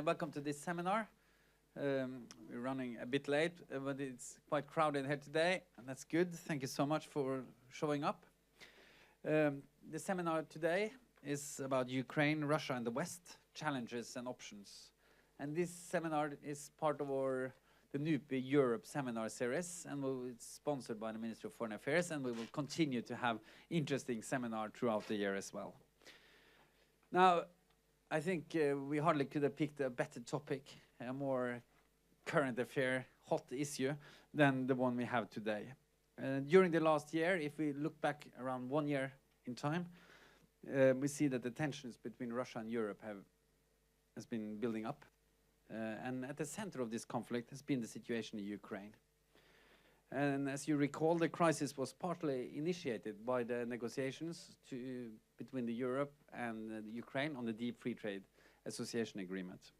welcome to this seminar. We're running a bit late, but it's quite crowded here today, and that's good. Thank you so much for showing up. The seminar today is about Ukraine, Russia, and the West, challenges and options. And this seminar is part of the NUPI Europe seminar series, and it's sponsored by the Ministry of Foreign Affairs, and we will continue to have interesting seminars throughout the year as well. Now, I think we hardly could have picked a better topic, a more current affair, hot issue than the one we have today. During the last year, if we look back around 1 year in time, we see that the tensions between Russia and Europe has been building up. And at the center of this conflict has been the situation in Ukraine. And as you recall, the crisis was partly initiated by the negotiations between the Europe and the Ukraine on the Deep Free Trade Association Agreement.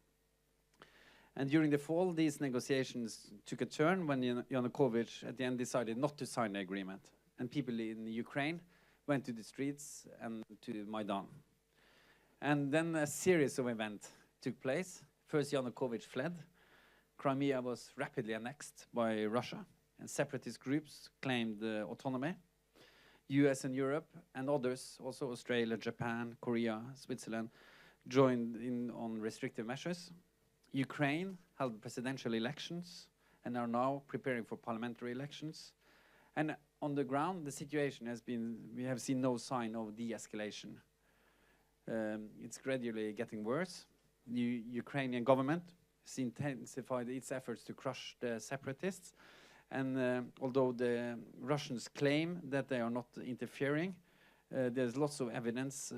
And during the fall, these negotiations took a turn when Yanukovych at the end decided not to sign the agreement. And people in Ukraine went to the streets and to Maidan. And then a series of events took place. First, Yanukovych fled. Crimea was rapidly annexed by Russia, and separatist groups claimed autonomy. US and Europe and others, also Australia, Japan, Korea, Switzerland, joined in on restrictive measures. Ukraine held presidential elections and are now preparing for parliamentary elections. And on the ground, the situation has been, we have seen no sign of de-escalation. It's gradually getting worse. The Ukrainian government has intensified its efforts to crush the separatists. And although the Russians claim that they are not interfering, there's lots of evidence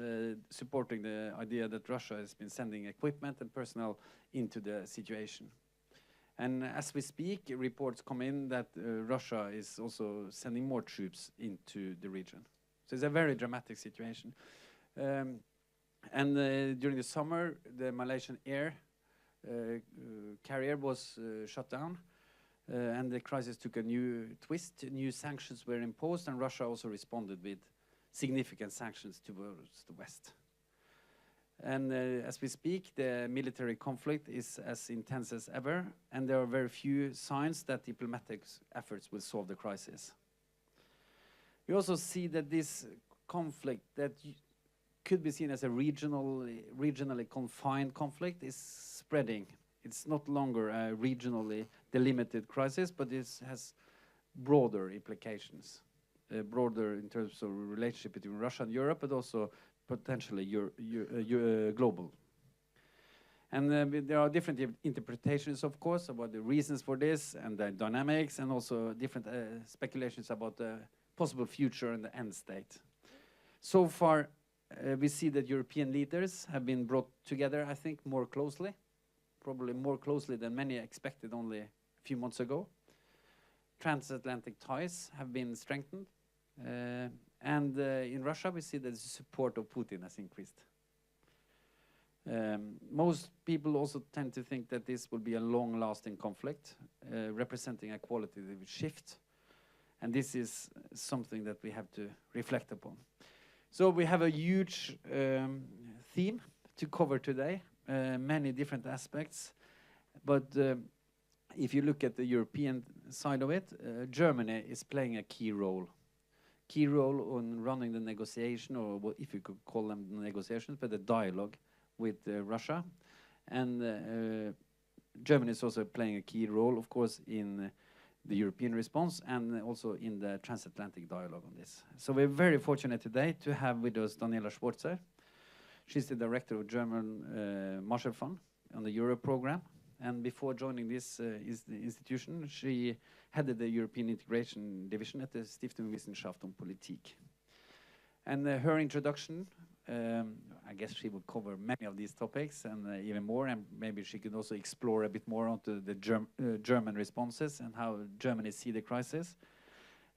supporting the idea that Russia has been sending equipment and personnel into the situation. And as we speak, reports come in that Russia is also sending more troops into the region. So it's a very dramatic situation. During the summer, the Malaysian air carrier was shut down. And the crisis took a new twist. New sanctions were imposed, and Russia also responded with significant sanctions towards the West. And as we speak, the military conflict is as intense as ever, and there are very few signs that diplomatic efforts will solve the crisis. We also see that this conflict that could be seen as a regionally confined conflict is spreading. It's not longer a regionally delimited crisis, but this has broader implications, broader in terms of relationship between Russia and Europe, but also potentially global. And there are different interpretations, of course, about the reasons for this and the dynamics, and also different speculations about the possible future and the end state. So far, we see that European leaders have been brought together, I think, more closely. Probably more closely than many expected only a few months ago. Transatlantic ties have been strengthened. And in Russia, we see that the support of Putin has increased. Most people also tend to think that this will be a long-lasting conflict, representing a qualitative shift. And this is something that we have to reflect upon. So we have a huge theme to cover today. Many different aspects, but if you look at the European side of it, Germany is playing a key role on running the negotiation, or what, if you could call them negotiations, but the dialogue with Russia. And Germany is also playing a key role, of course, in the European response and also in the transatlantic dialogue on this. So we're very fortunate today to have with us Daniela Schwarzer. She's the director of German Marshall Fund on the Europe program. And before joining this institution, she headed the European Integration Division at the Stiftung Wissenschaft und Politik. And her introduction, I guess she will cover many of these topics and even more, and maybe she could also explore a bit more onto the German responses and how Germany see the crisis.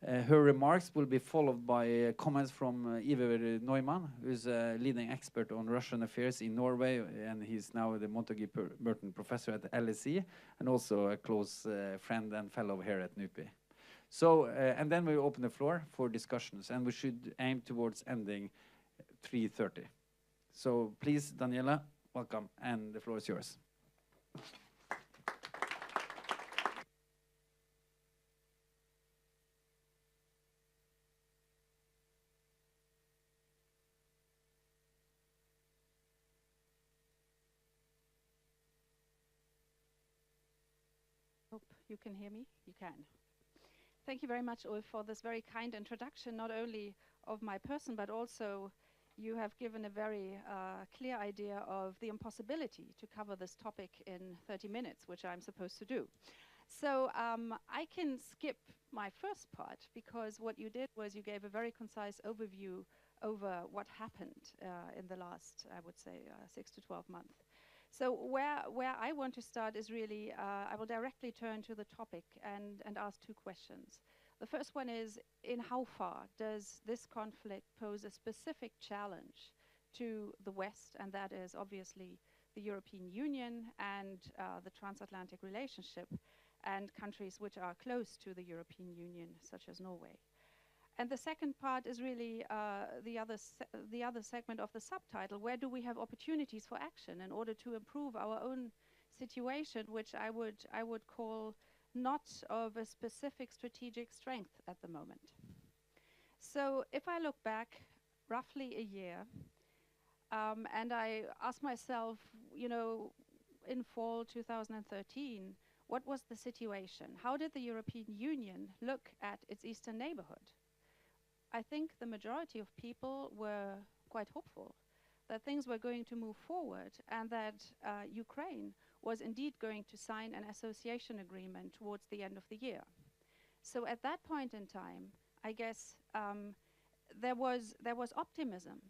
Her remarks will be followed by comments from Iver Neumann, who's a leading expert on Russian affairs in Norway, and he's now the Montague Burton Professor at the LSE, and also a close friend and fellow here at NUPI. So, and then we open the floor for discussions, and we should aim towards ending 3:30. So please, Daniela, welcome, and the floor is yours. Hope you can hear me. You can. Thank you very much, Ulf, for this very kind introduction, not only of my person, but also you have given a very clear idea of the impossibility to cover this topic in 30 minutes, which I'm supposed to do. So I can skip my first part, because what you did was you gave a very concise overview over what happened in the last, I would say, 6 to 12 months. So where I want to start is really, I will directly turn to the topic and ask two questions. The first one is, in how far does this conflict pose a specific challenge to the West, and that is obviously the European Union and the transatlantic relationship, and countries which are close to the European Union, such as Norway. And the second part is really the other segment of the subtitle: where do we have opportunities for action in order to improve our own situation, which I would call not of a specific strategic strength at the moment. So if I look back roughly a year, and I ask myself, you know, in fall 2013, what was the situation? How did the European Union look at its eastern neighborhood? I think the majority of people were quite hopeful that things were going to move forward, and that Ukraine was indeed going to sign an association agreement towards the end of the year. So at that point in time, I guess there was optimism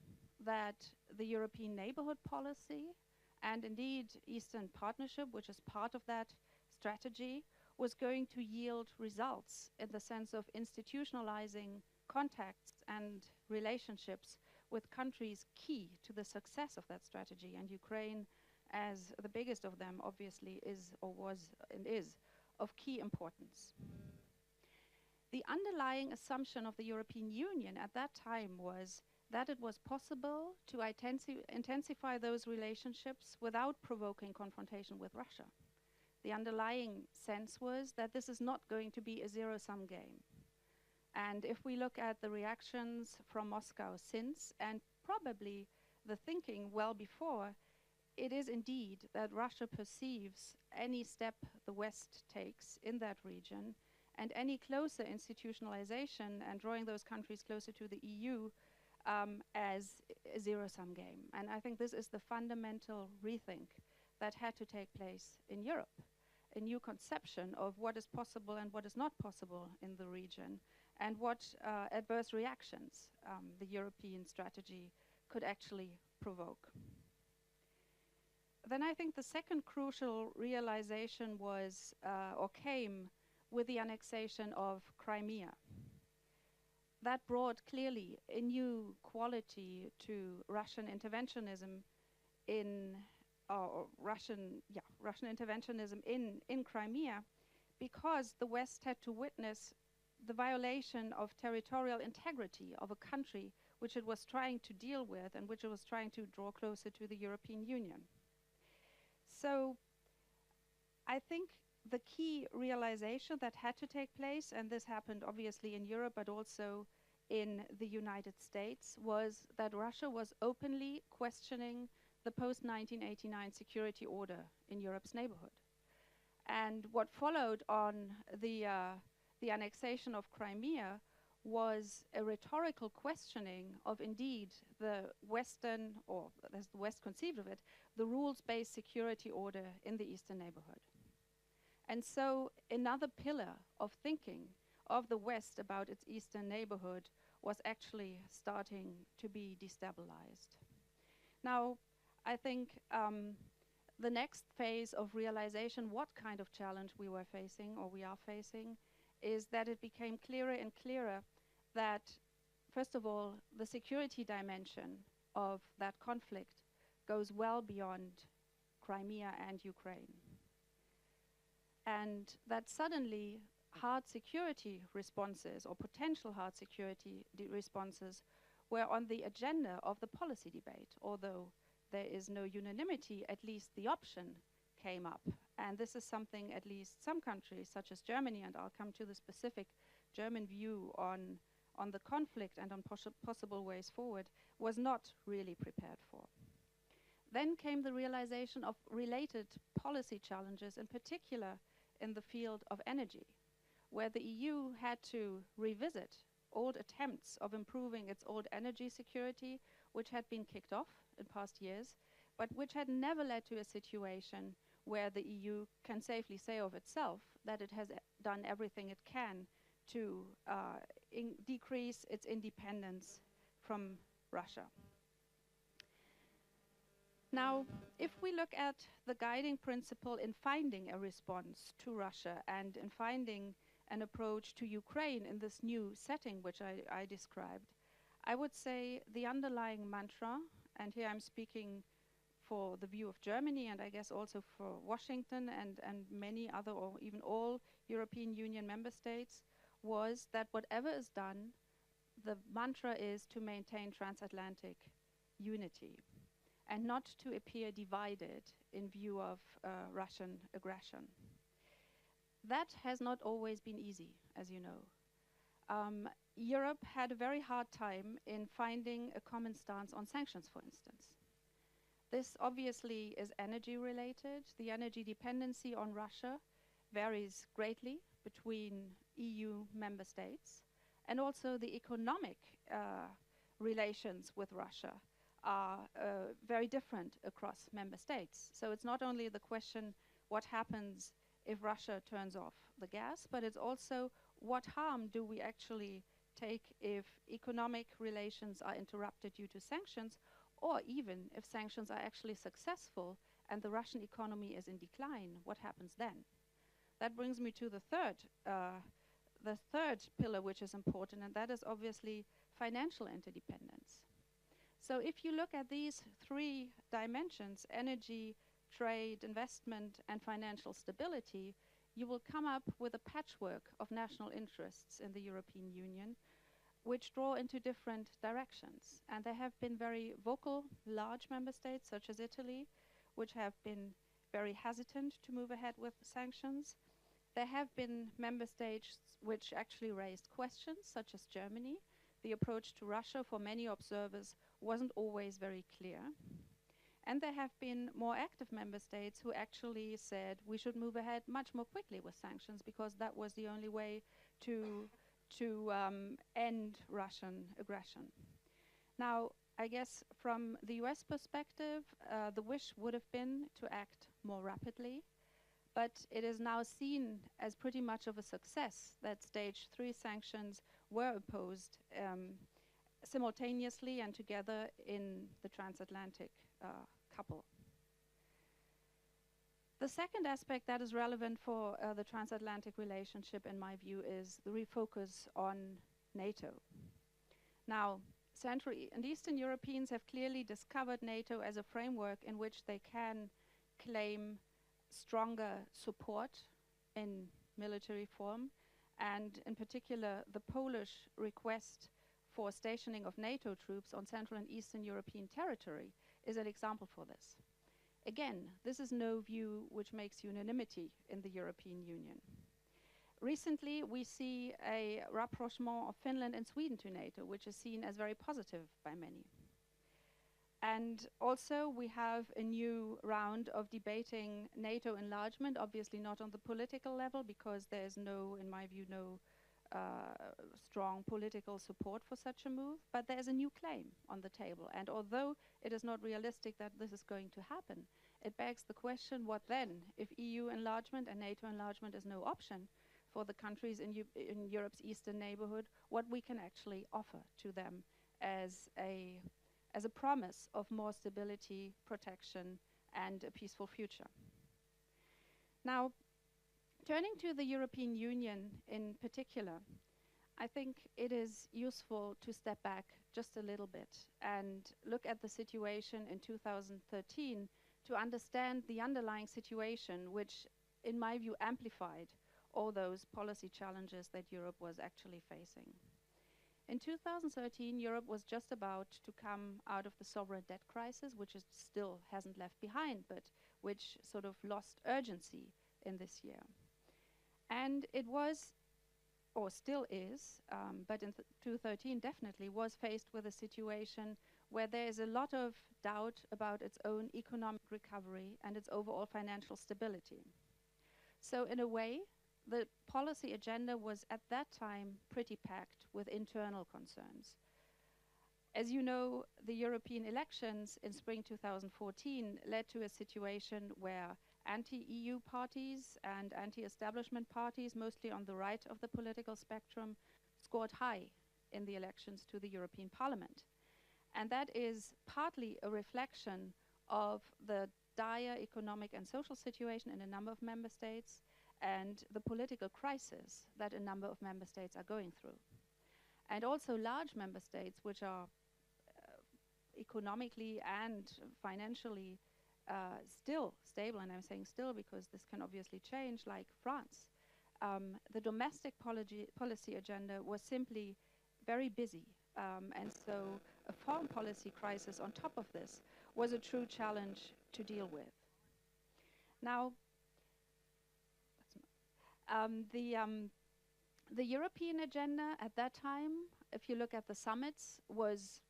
that the European neighborhood policy, and indeed Eastern Partnership, which is part of that strategy, was going to yield results in the sense of institutionalizing contacts and relationships with countries key to the success of that strategy. And Ukraine, as the biggest of them, obviously is, or was and is, of key importance. The underlying assumption of the European Union at that time was that it was possible to intensify those relationships without provoking confrontation with Russia. The underlying sense was that this is not going to be a zero-sum game. And if we look at the reactions from Moscow since, and probably the thinking well before, it is indeed that Russia perceives any step the West takes in that region, and any closer institutionalization and drawing those countries closer to the EU as a zero-sum game. And I think this is the fundamental rethink that had to take place in Europe, a new conception of what is possible and what is not possible in the region, and what adverse reactions the European strategy could actually provoke. Then I think the second crucial realization was, or came with the annexation of Crimea. That brought clearly a new quality to Russian interventionism Russian interventionism in Crimea, because the West had to witness the violation of territorial integrity of a country which it was trying to deal with and which it was trying to draw closer to the European Union. So I think the key realization that had to take place, and this happened obviously in Europe but also in the United States, was that Russia was openly questioning the post-1989 security order in Europe's neighborhood. And what followed on the annexation of Crimea was a rhetorical questioning of indeed the Western, or as the West conceived of it, the rules-based security order in the Eastern neighborhood. And so another pillar of thinking of the West about its Eastern neighborhood was actually starting to be destabilized. Now, I think the next phase of realization what kind of challenge we were facing, or we are facing, is that it became clearer and clearer that, first of all, the security dimension of that conflict goes well beyond Crimea and Ukraine. And that suddenly hard security responses, or potential hard security responses, were on the agenda of the policy debate. Although there is no unanimity, at least the option came up. And this is something at least some countries, such as Germany, and I'll come to the specific German view on the conflict and on possible ways forward, was not really prepared for. Then came the realization of related policy challenges, in particular in the field of energy, where the EU had to revisit old attempts of improving its old energy security, which had been kicked off in past years, but which had never led to a situation where the EU can safely say of itself that it has done everything it can to decrease its independence from Russia. Now, if we look at the guiding principle in finding a response to Russia and in finding an approach to Ukraine in this new setting which I described, I would say the underlying mantra, and here I'm speaking for the view of Germany and I guess also for Washington and many other or even all European Union member states, was that whatever is done, the mantra is to maintain transatlantic unity and not to appear divided in view of Russian aggression. That has not always been easy, as you know. Europe had a very hard time in finding a common stance on sanctions, for instance. This obviously is energy related. The energy dependency on Russia varies greatly between EU member states, and also the economic relations with Russia are very different across member states. So it's not only the question what happens if Russia turns off the gas, but it's also what harm do we actually take if economic relations are interrupted due to sanctions, or even if sanctions are actually successful and the Russian economy is in decline, what happens then? That brings me to the third pillar which is important, and that is obviously financial interdependence. So if you look at these three dimensions, energy, trade, investment, and financial stability, you will come up with a patchwork of national interests in the European Union, which draw into different directions. And there have been very vocal, large member states, such as Italy, which have been very hesitant to move ahead with sanctions. There have been member states which actually raised questions, such as Germany. The approach to Russia for many observers wasn't always very clear. And there have been more active member states who actually said we should move ahead much more quickly with sanctions because that was the only way to end Russian aggression. Now, I guess from the US perspective, the wish would have been to act more rapidly, but it is now seen as pretty much of a success that stage 3 sanctions were imposed simultaneously and together in the transatlantic couple. The second aspect that is relevant for the transatlantic relationship, in my view, is the refocus on NATO. Now, Central and Eastern Europeans have clearly discovered NATO as a framework in which they can claim stronger support in military form, and in particular, the Polish request for stationing of NATO troops on Central and Eastern European territory is an example for this. Again, this is no view which makes unanimity in the European Union. Recently, we see a rapprochement of Finland and Sweden to NATO, which is seen as very positive by many. And also, we have a new round of debating NATO enlargement, obviously not on the political level, because there's no, in my view, no strong political support for such a move, but there's a new claim on the table. And although it is not realistic that this is going to happen, it begs the question, what then if EU enlargement and NATO enlargement is no option for the countries in Europe's eastern neighborhood, what we can actually offer to them as a promise of more stability, protection, and a peaceful future. Now, turning to the European Union in particular, I think it is useful to step back just a little bit and look at the situation in 2013 to understand the underlying situation, which, in my view, amplified all those policy challenges that Europe was actually facing. In 2013, Europe was just about to come out of the sovereign debt crisis, which it still hasn't left behind, but which sort of lost urgency in this year. And it was, or still is, but in 2013 definitely was faced with a situation where there is a lot of doubt about its own economic recovery and its overall financial stability. So in a way, the policy agenda was at that time pretty packed with internal concerns. As you know, the European elections in spring 2014 led to a situation where anti-EU parties and anti-establishment parties, mostly on the right of the political spectrum, scored high in the elections to the European Parliament. And that is partly a reflection of the dire economic and social situation in a number of member states and the political crisis that a number of member states are going through. And also large member states which are economically and financially still stable, and I'm saying still because this can obviously change, like France. The domestic policy agenda was simply very busy, and so a foreign policy crisis on top of this was a true challenge to deal with. Now, the European agenda at that time, if you look at the summits, was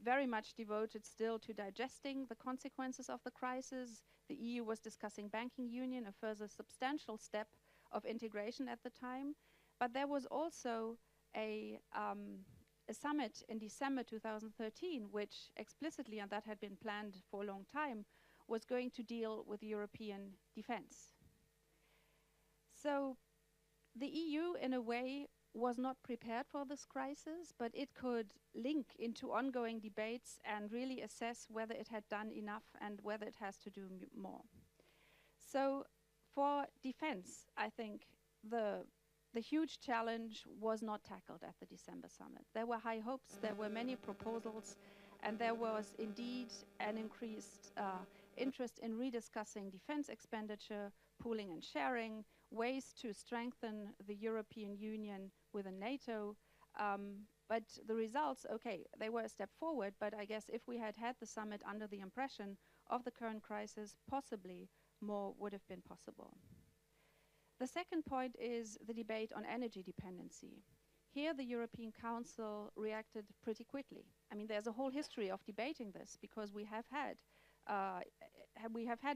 very much devoted still to digesting the consequences of the crisis. The EU was discussing banking union, a further substantial step of integration at the time. But there was also a summit in December 2013, which explicitly, and that had been planned for a long time, was going to deal with European defense. So the EU, in a way, was not prepared for this crisis, but it could link into ongoing debates and really assess whether it had done enough and whether it has to do more. So for defense, I think the huge challenge was not tackled at the December summit. There were high hopes, there were many proposals, and there was indeed an increased interest in rediscussing defense expenditure, pooling and sharing, ways to strengthen the European Union within NATO. But the results, okay, they were a step forward, but I guess if we had had the summit under the impression of the current crisis, possibly more would have been possible. The second point is the debate on energy dependency. Here, the European Council reacted pretty quickly. I mean, there's a whole history of debating this because we have had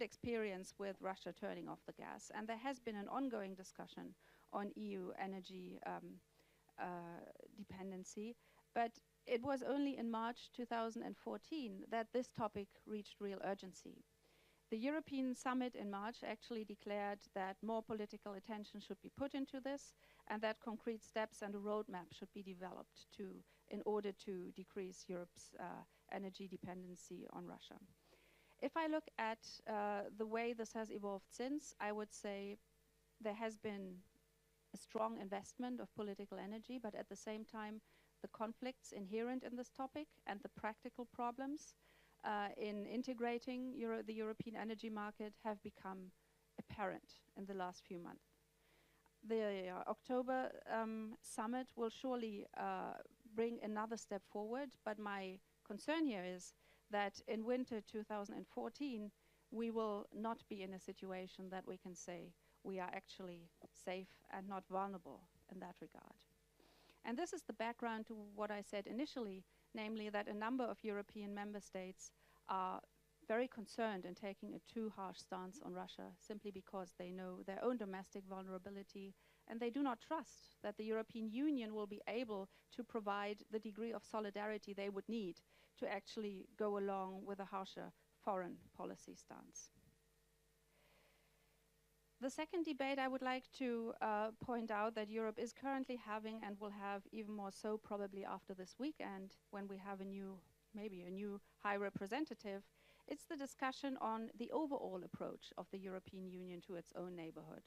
experience with Russia turning off the gas, and there has been an ongoing discussion on EU energy dependency. But it was only in March 2014 that this topic reached real urgency. The European summit in March actually declared that more political attention should be put into this and that concrete steps and a roadmap should be developed in order to decrease Europe's energy dependency on Russia. If I look at the way this has evolved since, I would say there has been a strong investment of political energy, but at the same time, the conflicts inherent in this topic and the practical problems in integrating the European energy market have become apparent in the last few months. The October summit will surely bring another step forward, but my concern here is that in winter 2014, we will not be in a situation that we can say we are actually safe and not vulnerable in that regard. And this is the background to what I said initially, namely that a number of European member states are very concerned in taking a too harsh stance on Russia simply because they know their own domestic vulnerability and they do not trust that the European Union will be able to provide the degree of solidarity they would need to actually go along with a harsher foreign policy stance. The second debate I would like to point out that Europe is currently having and will have even more so probably after this weekend when we have maybe a new high representative, it's the discussion on the overall approach of the European Union to its own neighborhood.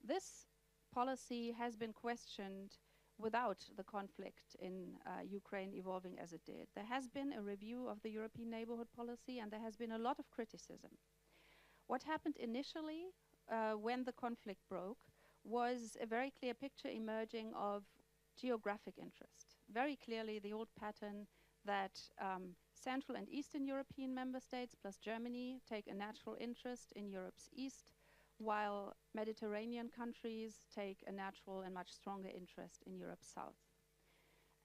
This policy has been questioned without the conflict in Ukraine evolving as it did. There has been a review of the European neighborhood policy and there has been a lot of criticism. What happened initially when the conflict broke was a very clear picture emerging of geographic interest. Very clearly the old pattern that Central and Eastern European member states plus Germany take a natural interest in Europe's east, while Mediterranean countries take a natural and much stronger interest in Europe's south.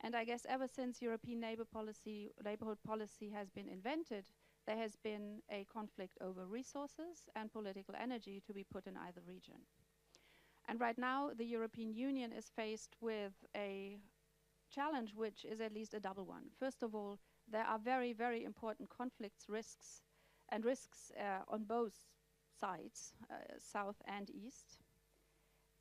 And I guess ever since European neighborhood policy has been invented, there has been a conflict over resources and political energy to be put in either region. And right now, the European Union is faced with a challenge which is at least a double one. First of all, there are very, very important conflicts, risks on both sides, south and east.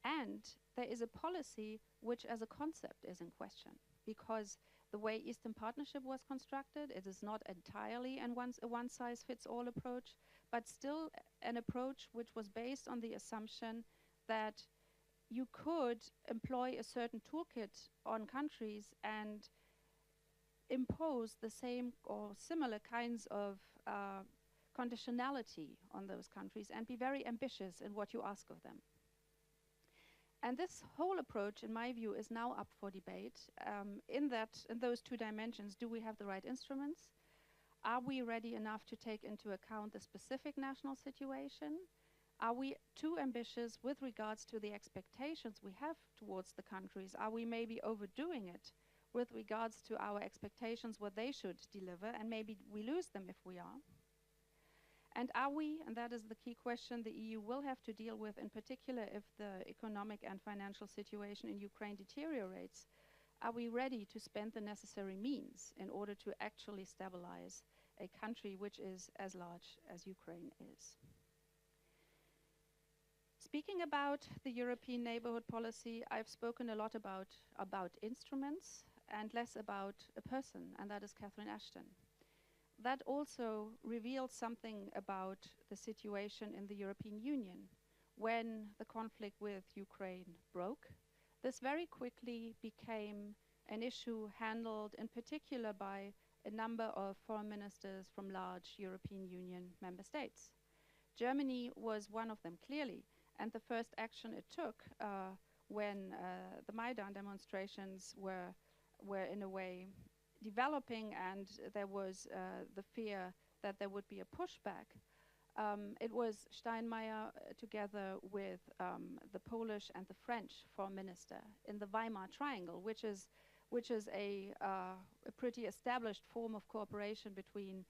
And there is a policy which as a concept is in question, because the way Eastern Partnership was constructed, it is not entirely a one-size-fits-all approach, but still an approach which was based on the assumption that you could employ a certain toolkit on countries and impose the same or similar kinds of conditionality on those countries and be very ambitious in what you ask of them. And this whole approach, in my view, is now up for debate. In those two dimensions, do we have the right instruments? Are we ready enough to take into account the specific national situation? Are we too ambitious with regards to the expectations we have towards the countries? Are we maybe overdoing it with regards to our expectations, what they should deliver, and maybe we lose them if we are? And are we, and that is the key question the EU will have to deal with, in particular if the economic and financial situation in Ukraine deteriorates, are we ready to spend the necessary means in order to actually stabilize a country which is as large as Ukraine is? Speaking about the European neighborhood policy, I've spoken a lot about instruments and less about a person, and that is Catherine Ashton. That also reveals something about the situation in the European Union. When the conflict with Ukraine broke, this very quickly became an issue handled in particular by a number of foreign ministers from large European Union member states. Germany was one of them, clearly, and the first action it took when the Maidan demonstrations were in a way developing and there was the fear that there would be a pushback. It was Steinmeier together with the Polish and the French foreign minister in the Weimar Triangle, which is a pretty established form of cooperation between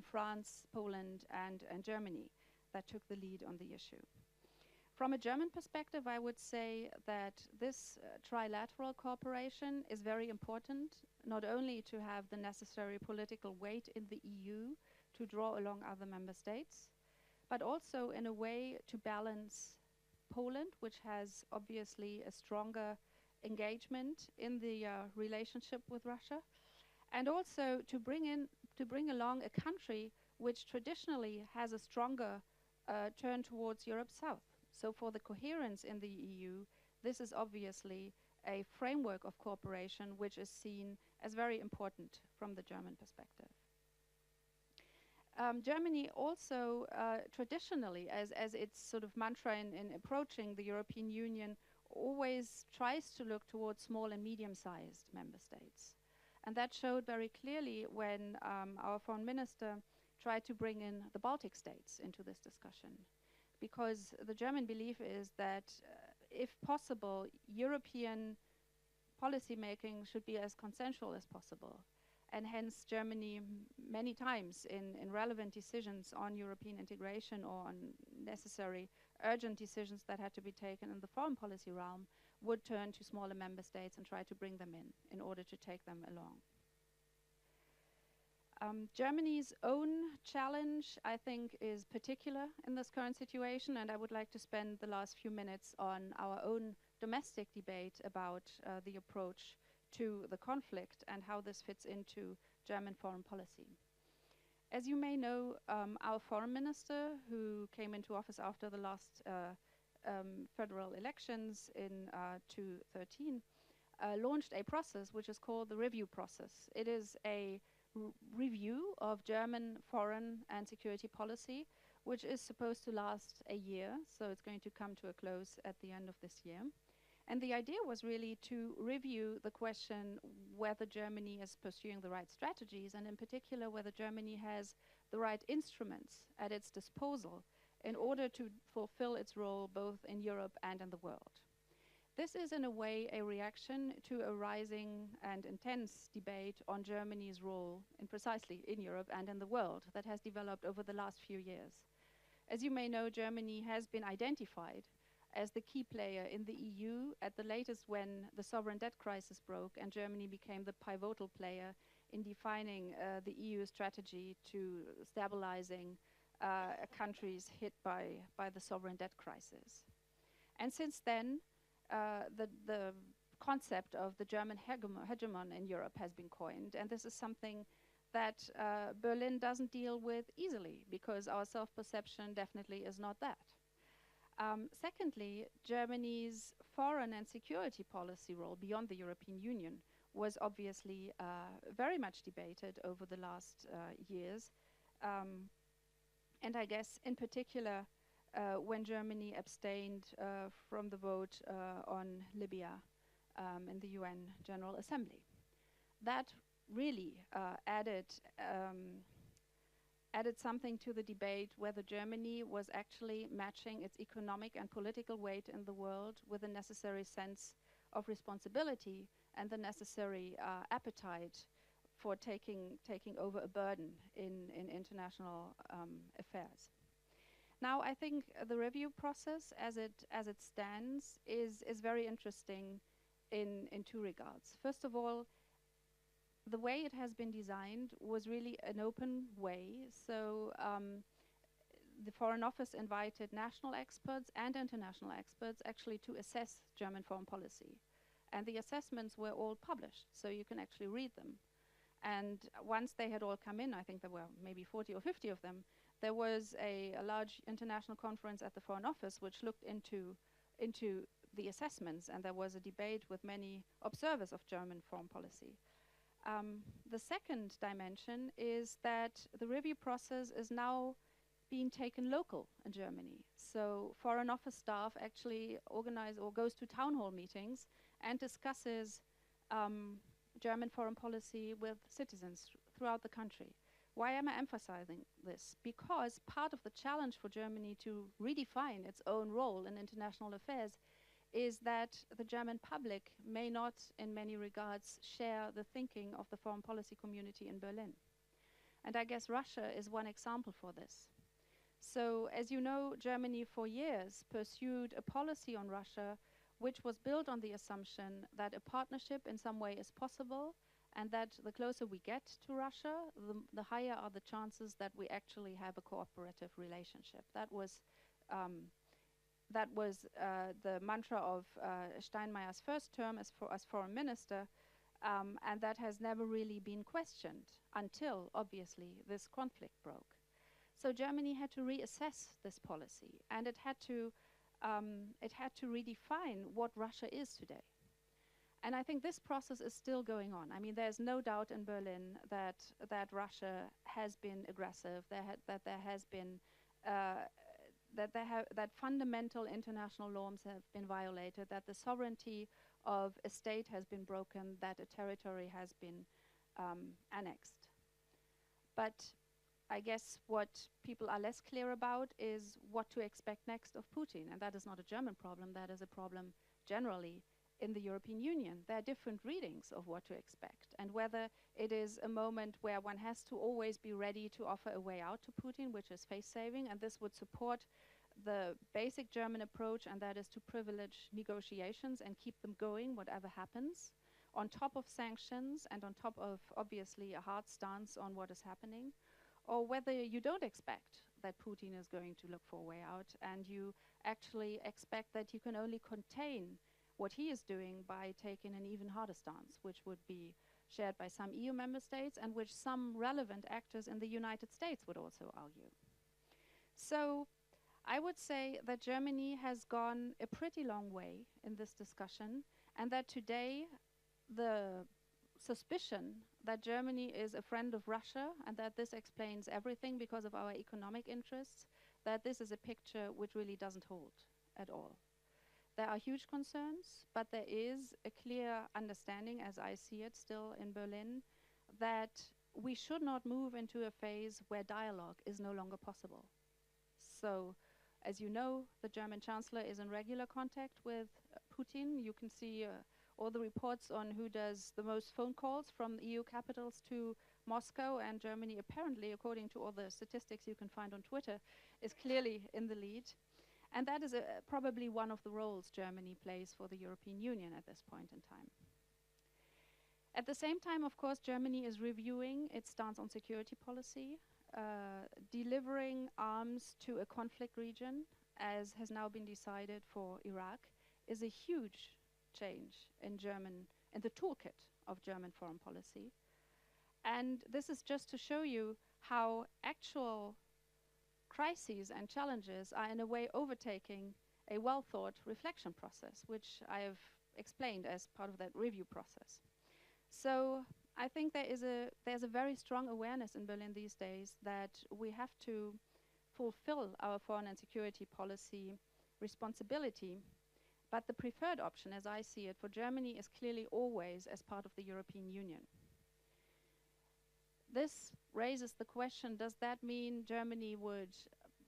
France, Poland, and Germany that took the lead on the issue. From a German perspective, I would say that this trilateral cooperation is very important, not only to have the necessary political weight in the EU to draw along other member states, but also in a way to balance Poland, which has obviously a stronger engagement in the relationship with Russia, and also to bring along a country which traditionally has a stronger turn towards Europe's south. So for the coherence in the EU, this is obviously a framework of cooperation which is seen as very important from the German perspective. Germany also traditionally, as its sort of mantra in approaching the European Union, always tries to look towards small and medium-sized member states. And that showed very clearly when our foreign minister tried to bring in the Baltic states into this discussion. Because the German belief is that, if possible, European policy making should be as consensual as possible. And hence, Germany, many times in relevant decisions on European integration or on necessary urgent decisions that had to be taken in the foreign policy realm, would turn to smaller member states and try to bring them in order to take them along. Germany's own challenge, I think, is particular in this current situation, and I would like to spend the last few minutes on our own domestic debate about the approach to the conflict and how this fits into German foreign policy. As you may know, our foreign minister, who came into office after the last federal elections in 2013, launched a process which is called the review process. It is a review of German foreign and security policy, which is supposed to last a year, so it's going to come to a close at the end of this year. And the idea was really to review the question whether Germany is pursuing the right strategies, and in particular whether Germany has the right instruments at its disposal in order to fulfill its role both in Europe and in the world. This is in a way a reaction to a rising and intense debate on Germany's role precisely in Europe and in the world that has developed over the last few years. As you may know, Germany has been identified as the key player in the EU at the latest when the sovereign debt crisis broke and Germany became the pivotal player in defining the EU strategy to stabilizing countries hit by the sovereign debt crisis. And since then, the concept of the German hegemon in Europe has been coined, and this is something that Berlin doesn't deal with easily because our self-perception definitely is not that. Secondly, Germany's foreign and security policy role beyond the European Union was obviously very much debated over the last years. And I guess in particular when Germany abstained from the vote on Libya in the UN General Assembly. That really added something to the debate whether Germany was actually matching its economic and political weight in the world with a necessary sense of responsibility and the necessary appetite for taking over a burden in international affairs. Now, I think the review process as it stands is very interesting in two regards. First of all, the way it has been designed was really an open way. So the Foreign Office invited national experts and international experts actually to assess German foreign policy. And the assessments were all published, so you can actually read them. And once they had all come in, I think there were maybe 40 or 50 of them, there was a large international conference at the Foreign Office which looked into the assessments, and there was a debate with many observers of German foreign policy. The second dimension is that the review process is now being taken local in Germany. So Foreign Office staff actually organize or goes to town hall meetings and discusses German foreign policy with citizens throughout the country. Why am I emphasizing this? Because part of the challenge for Germany to redefine its own role in international affairs is that the German public may not, in many regards, share the thinking of the foreign policy community in Berlin. And I guess Russia is one example for this. So, as you know, Germany for years pursued a policy on Russia which was built on the assumption that a partnership in some way is possible, and that the closer we get to Russia, the higher are the chances that we actually have a cooperative relationship. That was the mantra of Steinmeier's first term as foreign minister, and that has never really been questioned until, obviously, this conflict broke. So Germany had to reassess this policy, and it had to redefine what Russia is today. And I think this process is still going on. I mean, there's no doubt in Berlin that Russia has been aggressive, that fundamental international norms have been violated, that the sovereignty of a state has been broken, that a territory has been annexed. But I guess what people are less clear about is what to expect next of Putin. And that is not a German problem, that is a problem generally in the European Union. There are different readings of what to expect, and whether it is a moment where one has to always be ready to offer a way out to Putin, which is face-saving, and this would support the basic German approach, and that is to privilege negotiations and keep them going, whatever happens, on top of sanctions and on top of, obviously, a hard stance on what is happening, or whether you don't expect that Putin is going to look for a way out, and you actually expect that you can only contain what he is doing by taking an even harder stance, which would be shared by some EU member states and which some relevant actors in the United States would also argue. So I would say that Germany has gone a pretty long way in this discussion, and that today the suspicion that Germany is a friend of Russia and that this explains everything because of our economic interests, that this is a picture which really doesn't hold at all. There are huge concerns, but there is a clear understanding, as I see it still in Berlin, that we should not move into a phase where dialogue is no longer possible. So, as you know, the German Chancellor is in regular contact with Putin. You can see all the reports on who does the most phone calls from the EU capitals to Moscow, and Germany, apparently, according to all the statistics you can find on Twitter, is clearly in the lead. And that is probably one of the roles Germany plays for the European Union at this point in time. At the same time, of course, Germany is reviewing its stance on security policy. Delivering arms to a conflict region, as has now been decided for Iraq, is a huge change in the toolkit of German foreign policy. And this is just to show you how actual crises and challenges are in a way overtaking a well-thought reflection process, which I have explained as part of that review process. So I think there's a very strong awareness in Berlin these days that we have to fulfill our foreign and security policy responsibility. But the preferred option, as I see it, for Germany is clearly always as part of the European Union. This raises the question, does that mean Germany would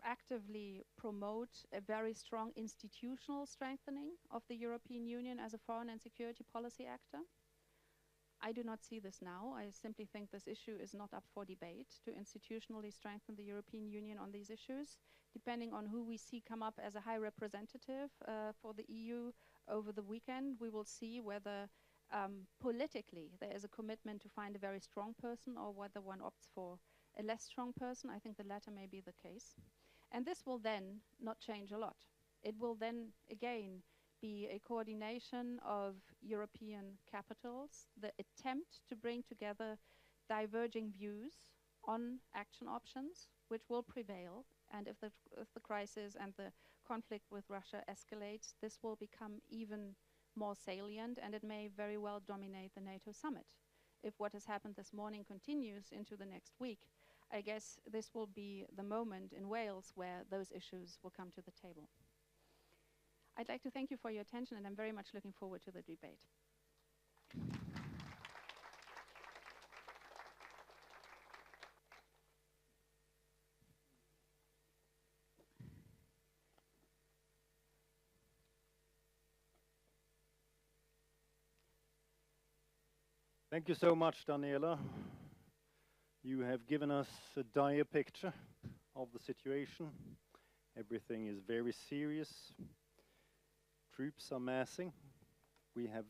actively promote a very strong institutional strengthening of the European Union as a foreign and security policy actor? I do not see this now. I simply think this issue is not up for debate to institutionally strengthen the European Union on these issues. Depending on who we see come up as a high representative for the EU over the weekend, we will see whether politically there is a commitment to find a very strong person or whether one opts for a less strong person. I think the latter may be the case. And this will then not change a lot. It will then, again, be a coordination of European capitals, the attempt to bring together diverging views on action options, which will prevail. And if the crisis and the conflict with Russia escalates, this will become even more salient, and it may very well dominate the NATO summit. If what has happened this morning continues into the next week, I guess this will be the moment in Wales where those issues will come to the table. I'd like to thank you for your attention, and I'm very much looking forward to the debate. Thank you so much, Daniela. You have given us a dire picture of the situation. Everything is very serious. Troops are massing. We have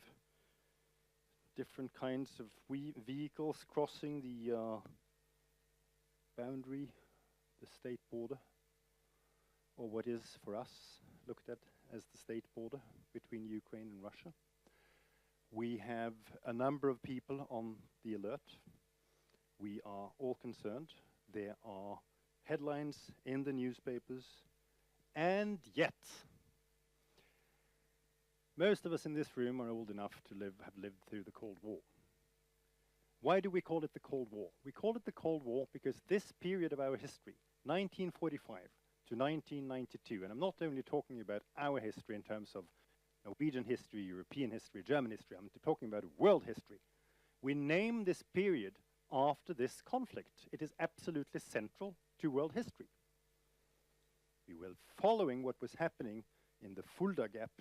different kinds of vehicles crossing the boundary, the state border, or what is for us looked at as the state border between Ukraine and Russia. We have a number of people on the alert. We are all concerned. There are headlines in the newspapers, and yet most of us in this room are old enough to have lived through the Cold War. Why do we call it the Cold War? We call it the Cold War because this period of our history, 1945 to 1992, and I'm not only talking about our history in terms of Norwegian history, European history, German history, I'm talking about world history. We name this period after this conflict. It is absolutely central to world history. We were following what was happening in the Fulda Gap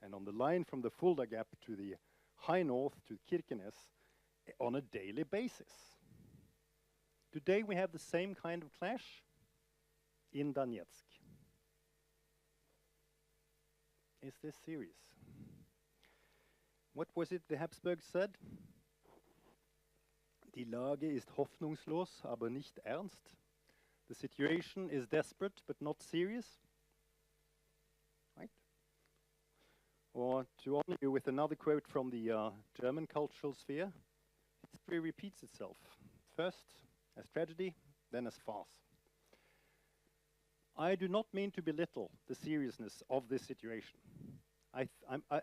and on the line from the Fulda Gap to the high north to Kirkenes on a daily basis. Today we have the same kind of clash in Donetsk. Is this serious? What was it the Habsburgs said? Die Lage ist hoffnungslos, aber nicht ernst. The situation is desperate, but not serious. Right? Or to honor you with another quote from the German cultural sphere, history repeats itself. First as tragedy, then as farce. I do not mean to belittle the seriousness of this situation.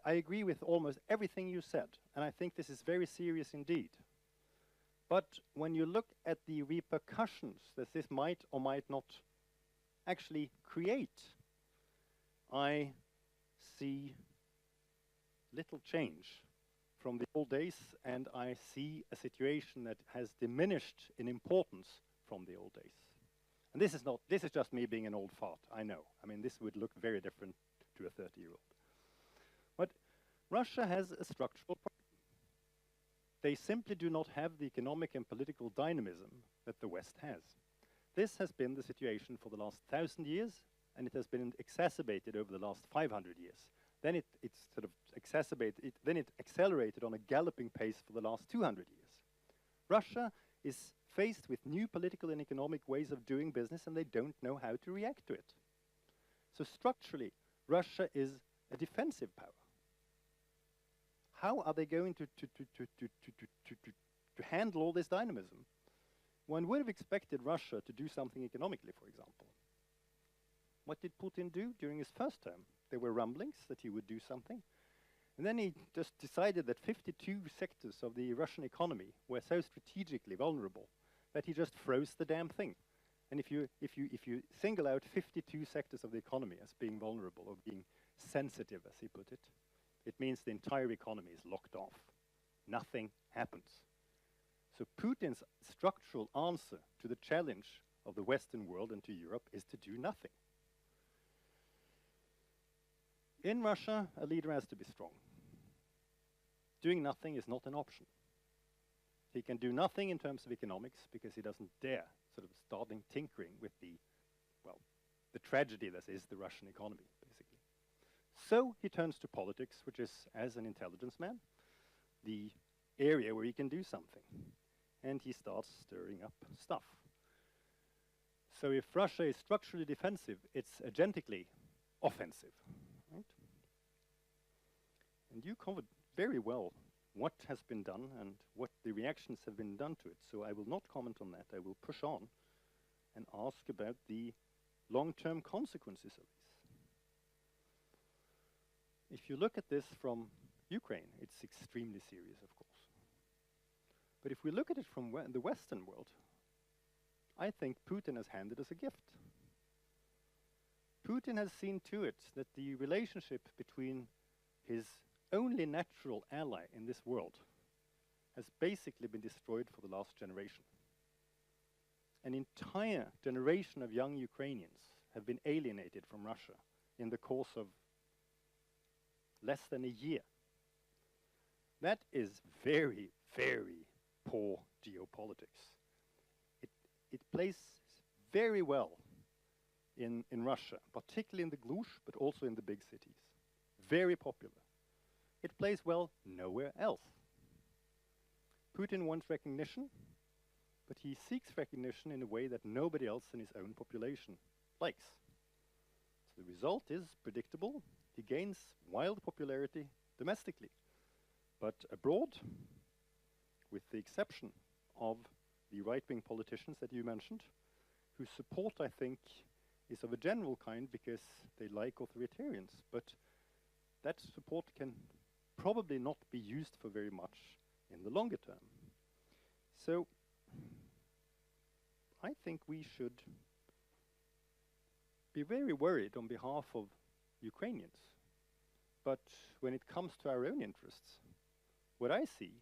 I agree with almost everything you said, and I think this is very serious indeed. But when you look at the repercussions that this might or might not actually create, I see little change from the old days, and I see a situation that has diminished in importance from the old days. And this is just me being an old fart, I know. I mean, this would look very different to a 30-year-old. But Russia has a structural problem. They simply do not have the economic and political dynamism that the West has. This has been the situation for the last 1,000 years, and it has been exacerbated over the last 500 years. Then it sort of exacerbated, then it accelerated on a galloping pace for the last 200 years. Russia is faced with new political and economic ways of doing business, and they don't know how to react to it. So structurally, Russia is a defensive power. How are they going to handle all this dynamism? One would have expected Russia to do something economically, for example. What did Putin do during his first term? There were rumblings that he would do something. And then he just decided that 52 sectors of the Russian economy were so strategically vulnerable that he just froze the damn thing. And if you single out 52 sectors of the economy as being vulnerable or being sensitive, as he put it, it means the entire economy is locked off. Nothing happens. So Putin's structural answer to the challenge of the Western world and to Europe is to do nothing. In Russia, a leader has to be strong. Doing nothing is not an option. He can do nothing in terms of economics because he doesn't dare sort of starting tinkering with the tragedy that is the Russian economy, basically. So he turns to politics, which is, as an intelligence man, the area where he can do something. And he starts stirring up stuff. So if Russia is structurally defensive, it's agentically offensive. Right? And you covered very well what has been done and what the reactions have been done to it. So I will not comment on that. I will push on and ask about the long-term consequences of this. If you look at this from Ukraine, it's extremely serious, of course. But if we look at it from the Western world, I think Putin has handed us a gift. Putin has seen to it that the relationship between his only natural ally in this world has basically been destroyed for the last generation. An entire generation of young Ukrainians have been alienated from Russia in the course of less than a year. That is very, very poor geopolitics. It plays very well in Russia, particularly in the Glush, but also in the big cities. Very popular. It plays well nowhere else. Putin wants recognition, but he seeks recognition in a way that nobody else in his own population likes. So the result is predictable. He gains wild popularity domestically. But abroad, with the exception of the right-wing politicians that you mentioned, whose support, I think, is of a general kind because they like authoritarians, but that support can probably not be used for very much in the longer term. So I think we should be very worried on behalf of Ukrainians. But when it comes to our own interests, what I see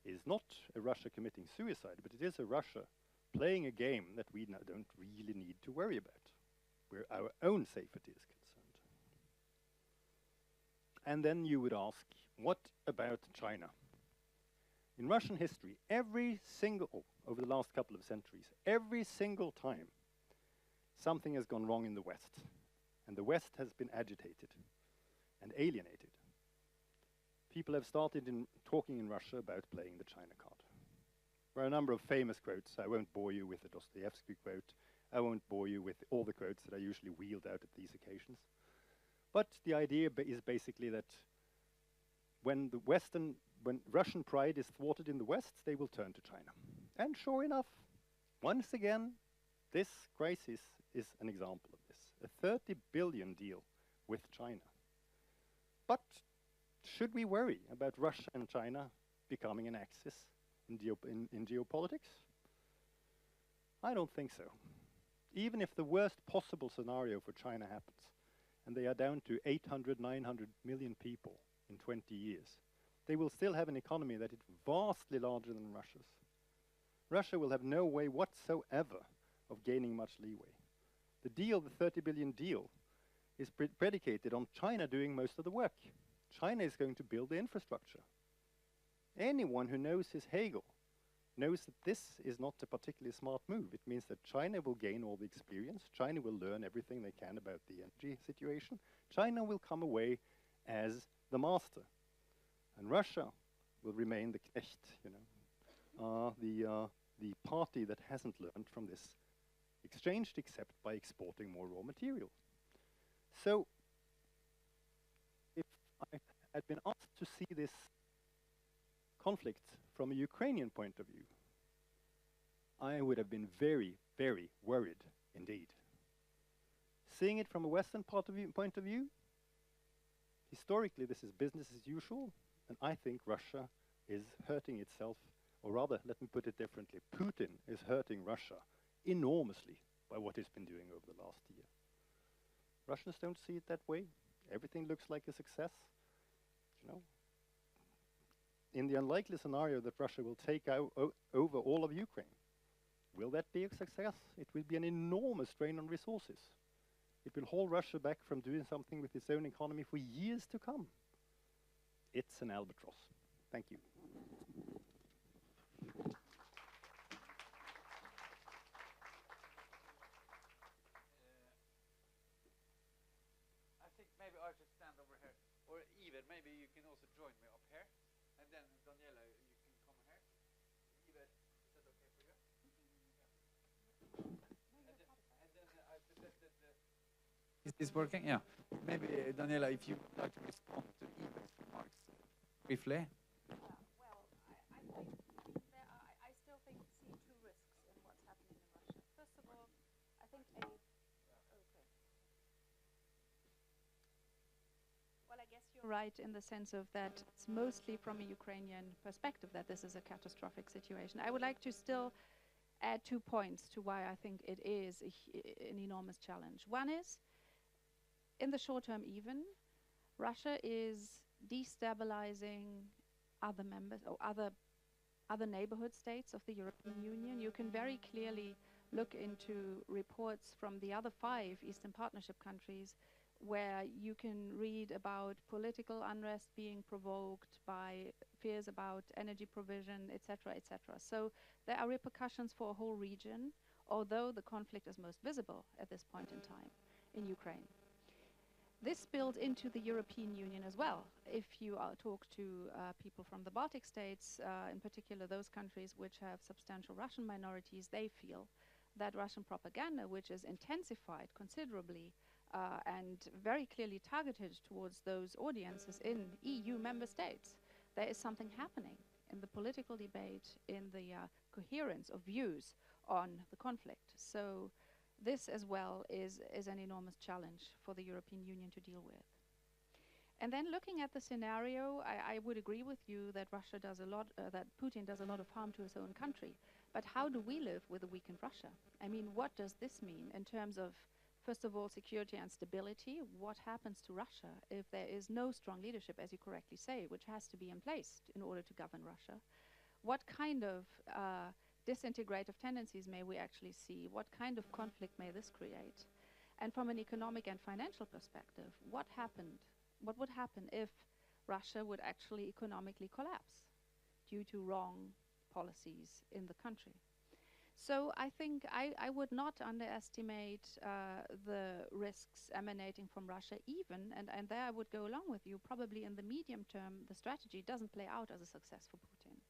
is not a Russia committing suicide, but it is a Russia playing a game that we now don't really need to worry about, where our own safety is concerned. And then you would ask, what about China? In Russian history, over the last couple of centuries, every single time something has gone wrong in the West, and the West has been agitated and alienated, people have started talking in Russia about playing the China card. There are a number of famous quotes. I won't bore you with the Dostoevsky quote. I won't bore you with all the quotes that are usually wheeled out at these occasions. But the idea is basically that when Russian pride is thwarted in the West, they will turn to China. And sure enough, once again, this crisis is an example of this. A 30 billion deal with China. But should we worry about Russia and China becoming an axis in geopolitics? I don't think so. Even if the worst possible scenario for China happens, and they are down to 800, 900 million people in 20 years, they will still have an economy that is vastly larger than Russia's. Russia will have no way whatsoever of gaining much leeway. The deal, the 30 billion deal, is predicated on China doing most of the work. China is going to build the infrastructure. Anyone who knows his Hegel knows that this is not a particularly smart move. It means that China will gain all the experience. China will learn everything they can about the energy situation. China will come away as the master. And Russia will remain the knecht, the party that hasn't learned from this exchange except by exporting more raw material. So, if I had been asked to see this conflict from a Ukrainian point of view, I would have been very, very worried indeed. Seeing it from a Western point of view, historically this is business as usual, and I think Russia is hurting itself, or rather, let me put it differently, Putin is hurting Russia enormously by what he's been doing over the last year. Russians don't see it that way. Everything looks like a success. In the unlikely scenario that Russia will take over all of Ukraine, will that be a success? It will be an enormous strain on resources. It will hold Russia back from doing something with its own economy for years to come. It's an albatross. Thank you. I think maybe I should stand over here. Or Iver, maybe you can also join me up here. And then Daniela, you can come here. Iver, is that okay for you? I suggested... Is this working? Yeah. Maybe, Daniela, if you would like to respond to Iver's remarks briefly. Well, I still see two risks in what's happening in Russia. First of all, I think Well, I guess you're right in the sense of that it's mostly from a Ukrainian perspective that this is a catastrophic situation. I would like to still add 2 points to why I think it is an enormous challenge. One is, in the short term even, Russia is destabilizing other members or other neighborhood states of the European Union. You can very clearly look into reports from the other 5 Eastern Partnership countries where you can read about political unrest being provoked by fears about energy provision, etc., etc. So there are repercussions for a whole region, although the conflict is most visible at this point in time in Ukraine. This spilled into the European Union as well. If you talk to people from the Baltic states, in particular those countries which have substantial Russian minorities, they feel that Russian propaganda, which is intensified considerably and very clearly targeted towards those audiences in EU member states, there is something happening in the political debate, in the coherence of views on the conflict. So this as well is an enormous challenge for the European Union to deal with. And then looking at the scenario, I would agree with you that Russia does a lot, that Putin does a lot of harm to his own country. But how do we live with a weakened Russia? I mean, what does this mean in terms of, first of all, security and stability? What happens to Russia if there is no strong leadership, as you correctly say, which has to be in place in order to govern Russia? What kind of disintegrative tendencies may we actually see? What kind of conflict may this create? And from an economic and financial perspective, what would happen if Russia would actually economically collapse due to wrong policies in the country? So I think I would not underestimate the risks emanating from Russia even, and there I would go along with you, probably in the medium term, the strategy doesn't play out as a success for Putin.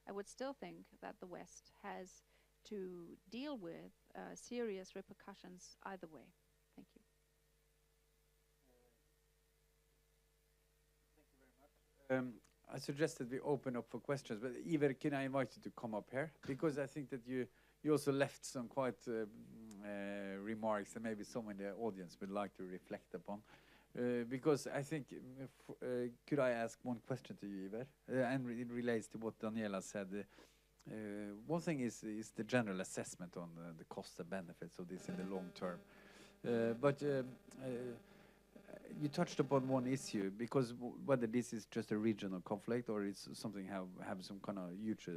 I would still think that the West has to deal with serious repercussions either way. Thank you. Thank you very much. I suggested we open up for questions, but Iver, can I invite you to come up here? Because I think that you also left some quite remarks that maybe someone in the audience would like to reflect upon. Because I think, could I ask one question to you, Iver? And it relates to what Daniela said. One thing is the general assessment on the costs and benefits of this in the long term. But you touched upon one issue, because whether this is just a regional conflict or it's something have some kind of huge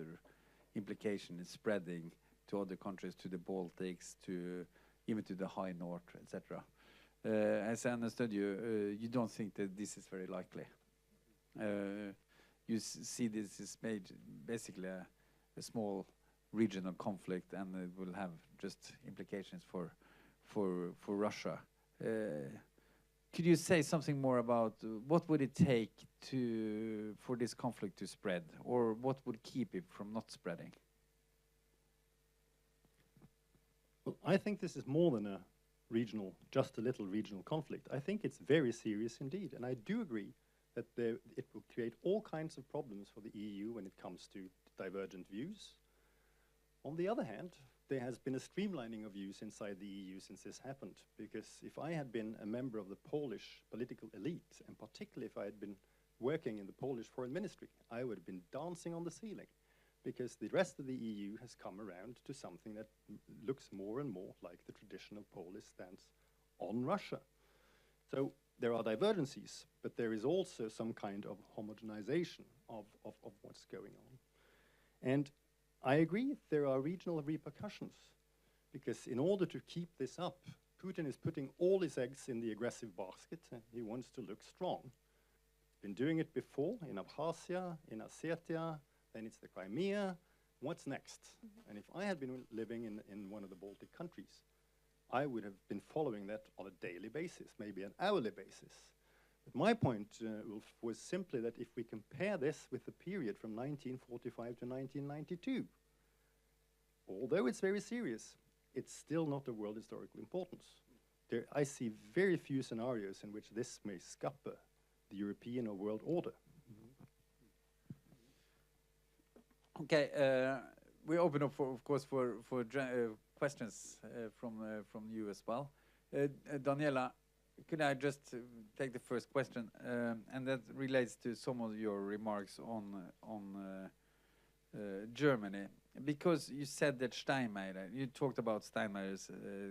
implication in spreading to other countries, to the Baltics, to even to the high north, etc. As I understood you, you don't think that this is very likely. You see this is basically a small regional conflict, and it will have just implications for Russia. Could you say something more about what would it take for this conflict to spread, or what would keep it from not spreading? Well, I think this is more than just a little regional conflict. I think it's very serious indeed, and I do agree that it will create all kinds of problems for the EU when it comes to divergent views. On the other hand, there has been a streamlining of views inside the EU since this happened, because if I had been a member of the Polish political elite, and particularly if I had been working in the Polish foreign ministry, I would have been dancing on the ceiling, because the rest of the EU has come around to something that looks more and more like the traditional Polish stance on Russia. So there are divergencies, but there is also some kind of homogenization of what's going on. And I agree there are regional repercussions, because in order to keep this up, Putin is putting all his eggs in the aggressive basket, and he wants to look strong. He's been doing it before in Abkhazia, in Ossetia, then it's the Crimea. What's next? Mm-hmm. And if I had been living in one of the Baltic countries, I would have been following that on a daily basis, maybe an hourly basis. But my point, Ulf, was simply that if we compare this with the period from 1945 to 1992, although it's very serious, it's still not of world historical importance. I see very few scenarios in which this may scupper the European or world order. Okay, we open up for, of course, for questions from you as well. Daniela, could I just take the first question, and that relates to some of your remarks on Germany, because you said that Steinmeier, you talked about Steinmeier's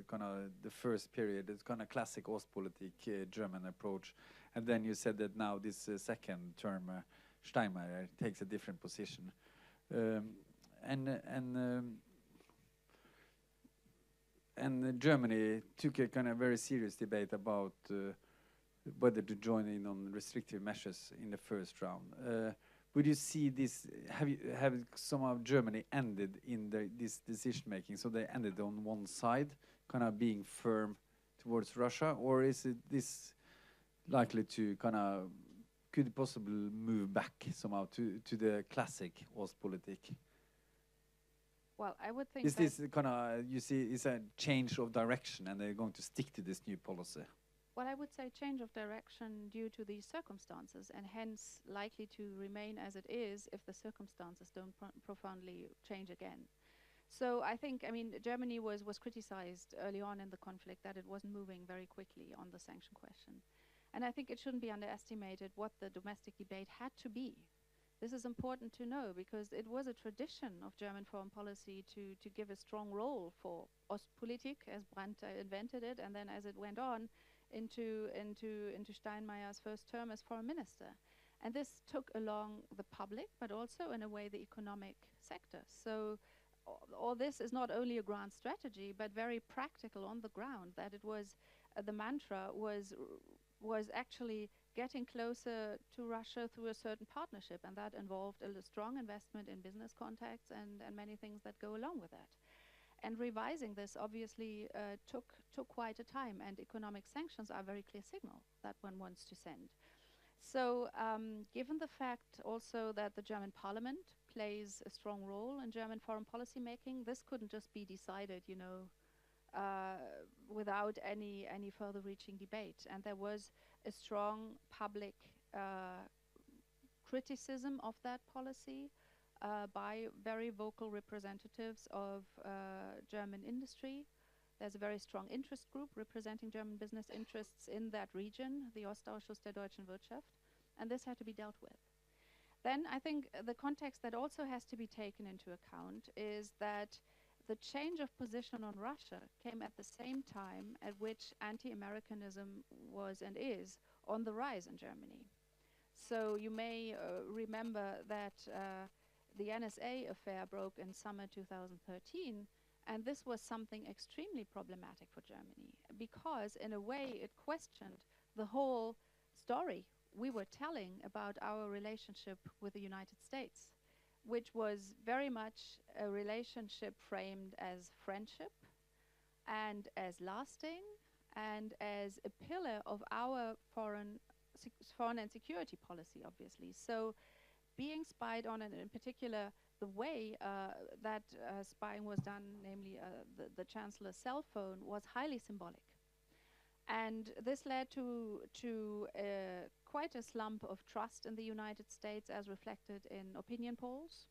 kind of the first period, it's kind of classic Ostpolitik German approach, and then you said that now this second term Steinmeier takes a different position. And Germany took a kind of very serious debate about whether to join in on restrictive measures in the first round. Would you see this? Have somehow Germany ended in this decision making? So they ended on one side, kind of being firm towards Russia, or is it this likely to kind of could possibly move back somehow to the classic Ostpolitik? Well, I would think is this kind of, you see, is a change of direction and they're going to stick to this new policy? Well, I would say change of direction due to these circumstances, and hence likely to remain as it is if the circumstances don't profoundly change again. So I think, I mean, Germany was criticized early on in the conflict that it wasn't moving very quickly on the sanction question. And I think it shouldn't be underestimated what the domestic debate had to be. This is important to know, because it was a tradition of German foreign policy to give a strong role for Ostpolitik, as Brandt invented it, and then as it went on into Steinmeier's first term as foreign minister. And this took along the public, but also in a way the economic sector. So all this is not only a grand strategy, but very practical on the ground, that it was, the mantra was actually getting closer to Russia through a certain partnership, and that involved a strong investment in business contacts and many things that go along with that. And revising this obviously took quite a time, and economic sanctions are a very clear signal that one wants to send. So given the fact also that the German parliament plays a strong role in German foreign policy making, this couldn't just be decided, you know, without any further reaching debate. And there was a strong public criticism of that policy by very vocal representatives of German industry. There's a very strong interest group representing German business interests in that region, the Ostausschuss der deutschen Wirtschaft, and this had to be dealt with. Then I think the context that also has to be taken into account is that the change of position on Russia came at the same time at which anti-Americanism was and is on the rise in Germany. So you may remember that the NSA affair broke in summer 2013, and this was something extremely problematic for Germany because in a way it questioned the whole story we were telling about our relationship with the United States, which was very much a relationship framed as friendship and as lasting and as a pillar of our foreign and security policy, obviously. So being spied on, and in particular the way that spying was done, namely the Chancellor's cell phone, was highly symbolic. And this led to quite a slump of trust in the United States as reflected in opinion polls.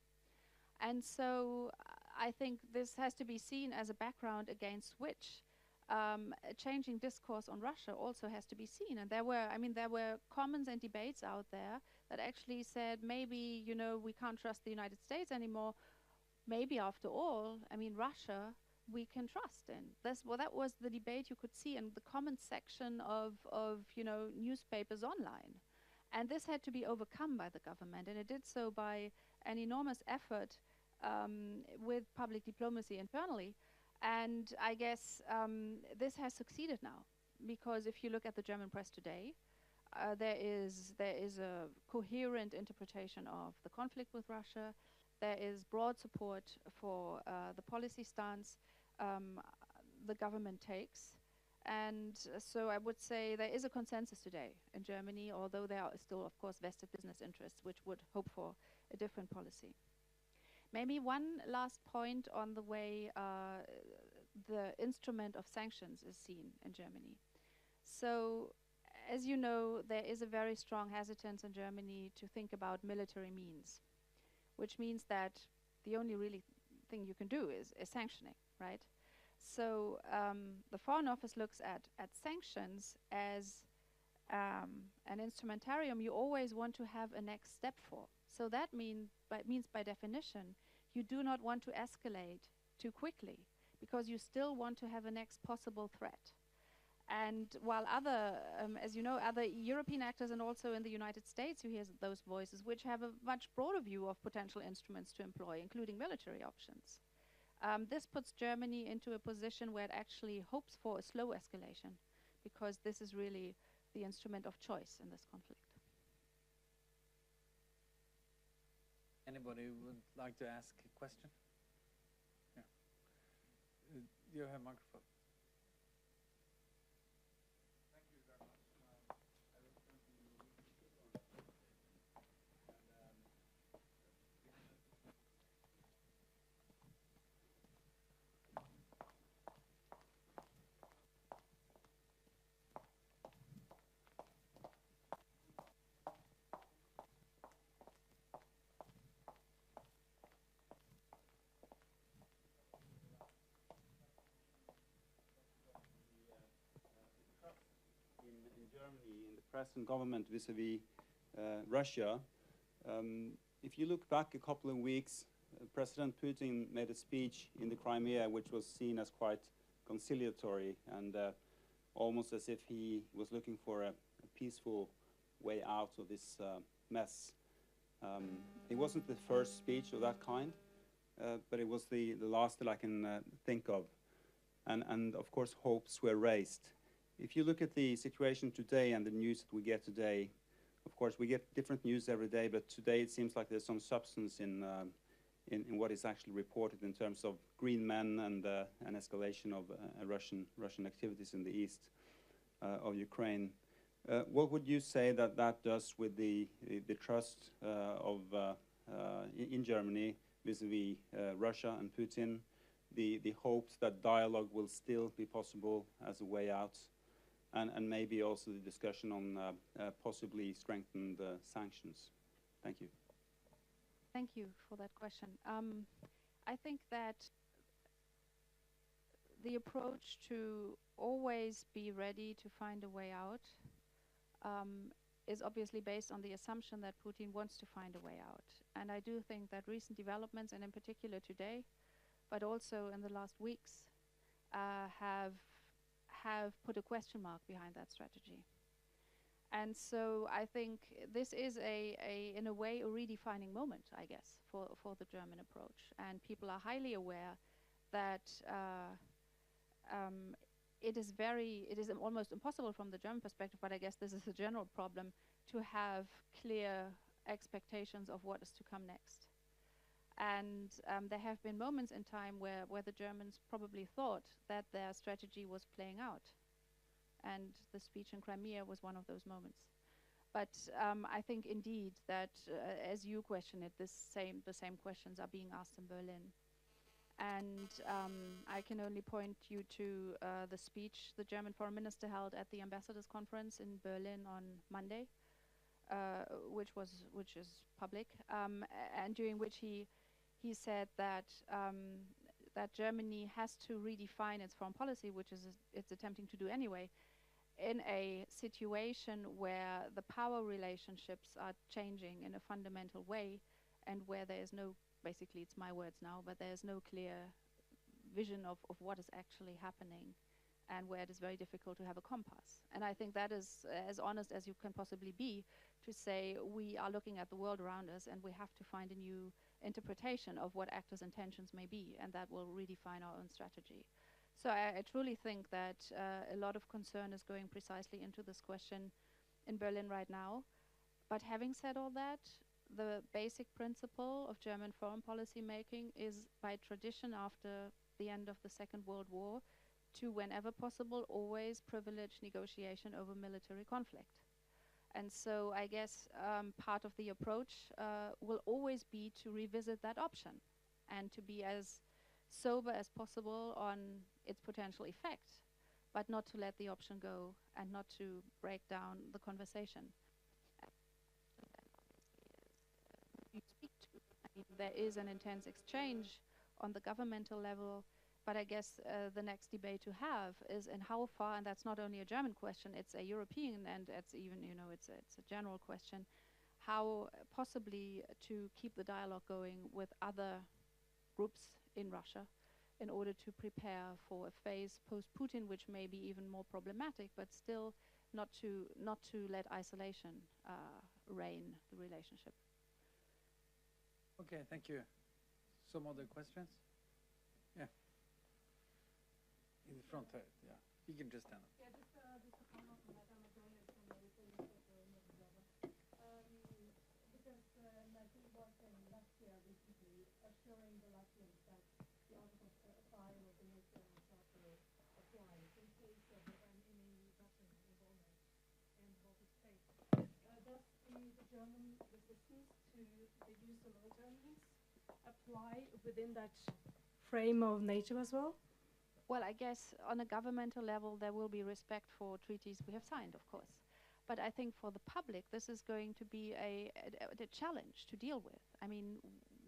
And so I think this has to be seen as a background against which a changing discourse on Russia also has to be seen. And there were comments and debates out there that actually said maybe, you know, we can't trust the United States anymore. Maybe after all, I mean, Russia we can trust in. That was the debate you could see in the comment section of you know, newspapers online. And this had to be overcome by the government, and it did so by an enormous effort with public diplomacy internally. And I guess this has succeeded now, because if you look at the German press today, there is a coherent interpretation of the conflict with Russia. There is broad support for the policy stance the government takes. And so I would say there is a consensus today in Germany, although there are still, of course, vested business interests which would hope for a different policy. Maybe one last point on the way the instrument of sanctions is seen in Germany. So, as you know, there is a very strong hesitance in Germany to think about military means, which means that the only really thing you can do is sanctioning, right? So the Foreign Office looks at sanctions as an instrumentarium you always want to have a next step for. So that means by definition, you do not want to escalate too quickly, because you still want to have a next possible threat. And while other, as you know, other European actors and also in the United States, you hear those voices which have a much broader view of potential instruments to employ, including military options. This puts Germany into a position where it actually hopes for a slow escalation, because this is really the instrument of choice in this conflict. Anybody would like to ask a question? Yeah. You have a microphone. Germany, in the press and government vis-à-vis Russia. If you look back a couple of weeks, President Putin made a speech in the Crimea which was seen as quite conciliatory and almost as if he was looking for a peaceful way out of this mess. It wasn't the first speech of that kind, but it was the last that I can think of. And of course hopes were raised. If you look at the situation today and the news that we get today, of course we get different news every day, but today it seems like there's some substance in what is actually reported in terms of green men and an escalation of Russian activities in the east of Ukraine. What would you say that does with the trust in Germany vis-à-vis Russia and Putin, the hopes that dialogue will still be possible as a way out? And maybe also the discussion on possibly strengthened sanctions. Thank you. Thank you for that question. I think that the approach to always be ready to find a way out is obviously based on the assumption that Putin wants to find a way out. And I do think that recent developments, and in particular today, but also in the last weeks, have put a question mark behind that strategy. And so I think this is in a way, a redefining moment, I guess, for the German approach. And people are highly aware that it is almost impossible from the German perspective, but I guess this is a general problem, to have clear expectations of what is to come next. And there have been moments in time where the Germans probably thought that their strategy was playing out. And the speech in Crimea was one of those moments. But I think indeed that, as you question it, the same questions are being asked in Berlin. And I can only point you to the speech the German foreign minister held at the ambassadors' conference in Berlin on Monday, which is public, and during which he said that that Germany has to redefine its foreign policy, which is it's attempting to do anyway, in a situation where the power relationships are changing in a fundamental way, and where there is no, basically it's my words now, but there is no clear vision of what is actually happening, and where it is very difficult to have a compass. And I think that is as honest as you can possibly be, to say we are looking at the world around us and we have to find a new interpretation of what actors' intentions may be, and that will redefine our own strategy. So I truly think that a lot of concern is going precisely into this question in Berlin right now. But having said all that, the basic principle of German foreign policy making is, by tradition after the end of the Second World War, to, whenever possible, always privilege negotiation over military conflict. And so I guess part of the approach will always be to revisit that option and to be as sober as possible on its potential effect, but not to let the option go and not to break down the conversation. You speak to, I mean, there is an intense exchange on the governmental level, but I guess the next debate to have is in how far, and that's not only a German question, it's a European, and it's even, you know, it's a general question, how possibly to keep the dialogue going with other groups in Russia in order to prepare for a phase post-Putin, which may be even more problematic, but still not to let isolation reign the relationship. Okay, thank you. Some other questions? Yeah. In the front here, yeah. You can just stand up. Yeah, just to come up on that, I'm a journalist from the Politik because I think was in Latvia recently assuring the Latvians that the Article 5 of the Neumann Charter applies in case of any Russian involvement in Baltic states. Does the German resistance to the use of military means apply within that frame of NATO as well? Well, I guess on a governmental level, there will be respect for treaties we have signed, of course. But I think for the public, this is going to be a challenge to deal with. I mean,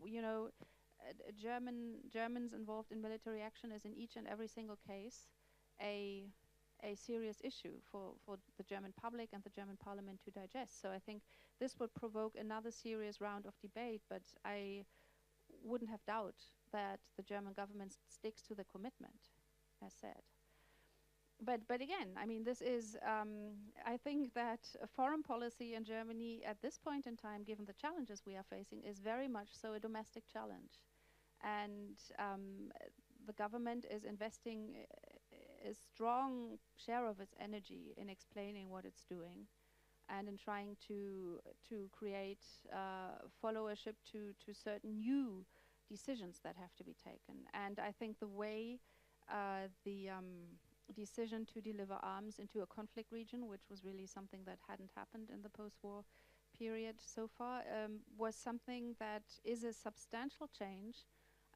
you know, Germans involved in military action is in each and every single case a serious issue for the German public and the German parliament to digest. So I think this would provoke another serious round of debate, but I wouldn't have doubt that the German government sticks to the commitment, as said. But again, I mean, this is, I think that foreign policy in Germany at this point in time, given the challenges we are facing, is very much so a domestic challenge. And the government is investing a strong share of its energy in explaining what it's doing and in trying to create followership to certain new decisions that have to be taken. And I think the way the decision to deliver arms into a conflict region, which was really something that hadn't happened in the post-war period so far, was something that is a substantial change,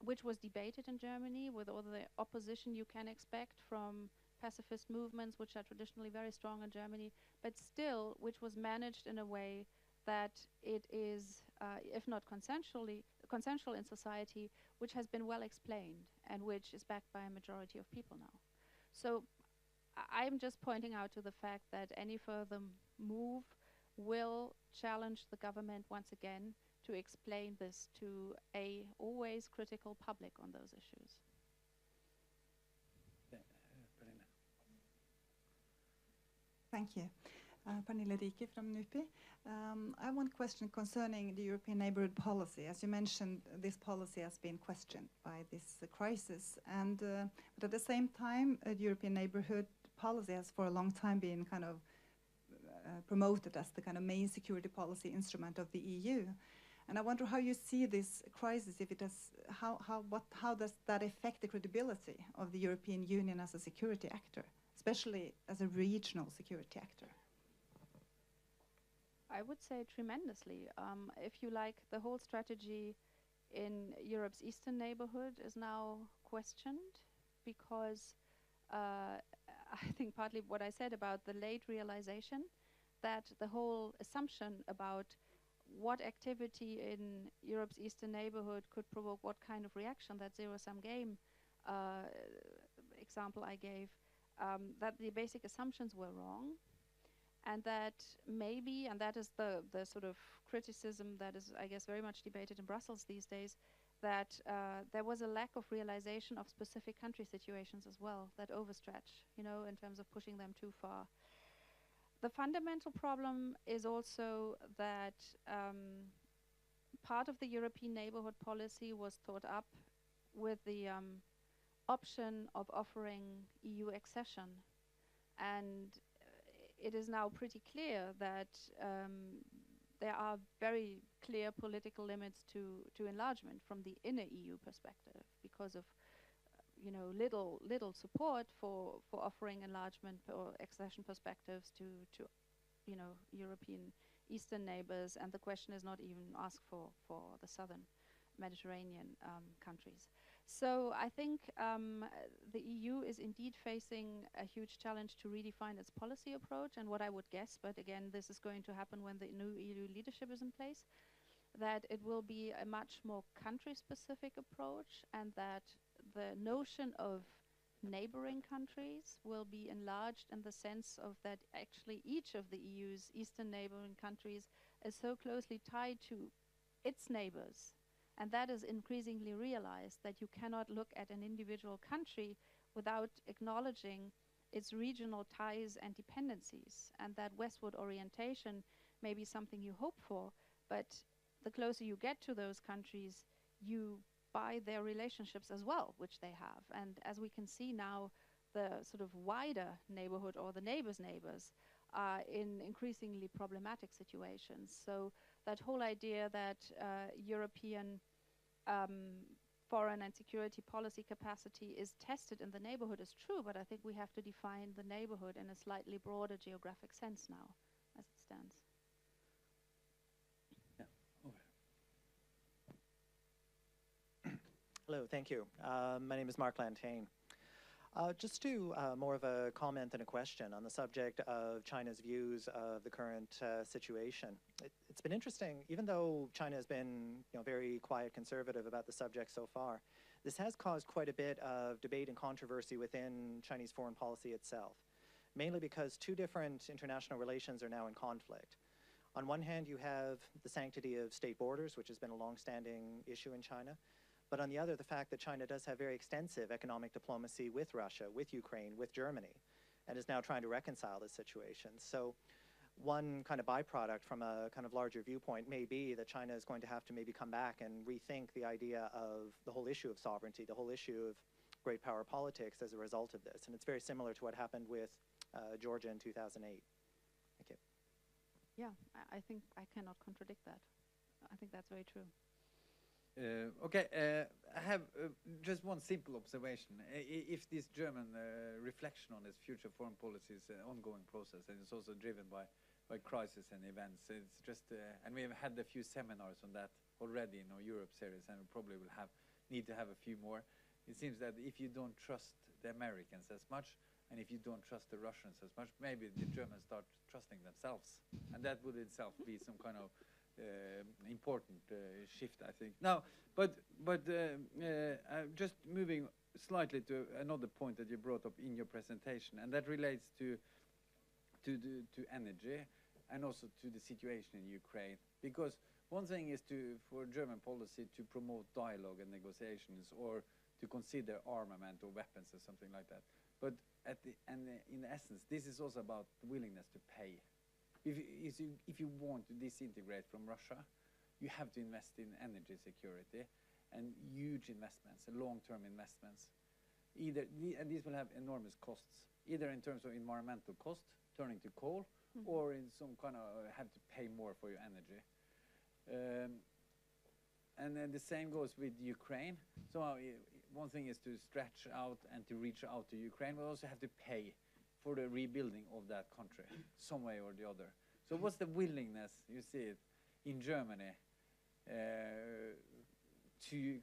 which was debated in Germany with all the opposition you can expect from pacifist movements, which are traditionally very strong in Germany, but still, which was managed in a way that it is, if not consensual in society, which has been well explained and which is backed by a majority of people now. So I'm just pointing out to the fact that any further move will challenge the government once again to explain this to a always critical public on those issues. Thank you. Pernille Rike from NUPI. I have one question concerning the European neighborhood policy. As you mentioned, this policy has been questioned by this crisis, and but at the same time, the European neighborhood policy has for a long time been kind of promoted as the kind of main security policy instrument of the EU. And I wonder how you see this crisis, if it has, how does that affect the credibility of the European Union as a security actor, especially as a regional security actor? I would say tremendously. If you like, the whole strategy in Europe's eastern neighborhood is now questioned because I think partly what I said about the late realization that the whole assumption about what activity in Europe's eastern neighborhood could provoke what kind of reaction, that zero-sum game example I gave, that the basic assumptions were wrong, and that maybe, and that is the sort of criticism that is, I guess, very much debated in Brussels these days, that there was a lack of realization of specific country situations as well, that overstretch, you know, in terms of pushing them too far. The fundamental problem is also that part of the European neighborhood policy was thought up with the option of offering EU accession. And it is now pretty clear that there are very clear political limits to enlargement from the inner EU perspective because of little support for offering enlargement or accession perspectives to European eastern neighbors, and the question is not even asked for the southern Mediterranean countries. So I think the EU is indeed facing a huge challenge to redefine its policy approach, and what I would guess, but again this is going to happen when the new EU leadership is in place, that it will be a much more country-specific approach, and that the notion of neighboring countries will be enlarged in the sense of that actually each of the EU's eastern neighboring countries is so closely tied to its neighbors, and that is increasingly realized, that you cannot look at an individual country without acknowledging its regional ties and dependencies, and that westward orientation may be something you hope for, but the closer you get to those countries, you buy their relationships as well, which they have. And as we can see now, the sort of wider neighborhood or the neighbors' neighbors are in increasingly problematic situations. So that whole idea that European foreign and security policy capacity is tested in the neighborhood is true, but I think we have to define the neighborhood in a slightly broader geographic sense now, as it stands. Hello, thank you. My name is Mark Lantain. Just to more of a comment than a question on the subject of China's views of the current situation. It's been interesting, even though China has been very quiet, conservative about the subject so far, this has caused quite a bit of debate and controversy within Chinese foreign policy itself, mainly because two different international relations are now in conflict. On one hand, you have the sanctity of state borders, which has been a long-standing issue in China. But on the other, the fact that China does have very extensive economic diplomacy with Russia, with Ukraine, with Germany, and is now trying to reconcile this situation. So one kind of byproduct from a kind of larger viewpoint may be that China is going to have to maybe come back and rethink the idea of the whole issue of sovereignty, the whole issue of great power politics as a result of this. And it's very similar to what happened with Georgia in 2008. Thank you. Yeah, I think I cannot contradict that. I think that's very true. I have just one simple observation. If this German reflection on its future foreign policy is an ongoing process, and it's also driven by crisis and events, it's just, and we have had a few seminars on that already in our Europe series, and we probably will need to have a few more. It seems that if you don't trust the Americans as much, and if you don't trust the Russians as much, maybe the Germans start trusting themselves, and that would itself be some kind of important shift, I think. Now, but just moving slightly to another point that you brought up in your presentation, and that relates to energy and also to the situation in Ukraine. Because one thing is for German policy to promote dialogue and negotiations, or to consider armament or weapons or something like that. But in essence, this is also about willingness to pay. if you want to disintegrate from Russia, you have to invest in energy security and huge investments, long-term investments. And these will have enormous costs, either in terms of environmental cost, turning to coal, or in some kind of have to pay more for your energy. And then the same goes with Ukraine. So one thing is to stretch out and to reach out to Ukraine, but also have to pay for the rebuilding of that country, some way or the other. So what's the willingness, you see it, in Germany to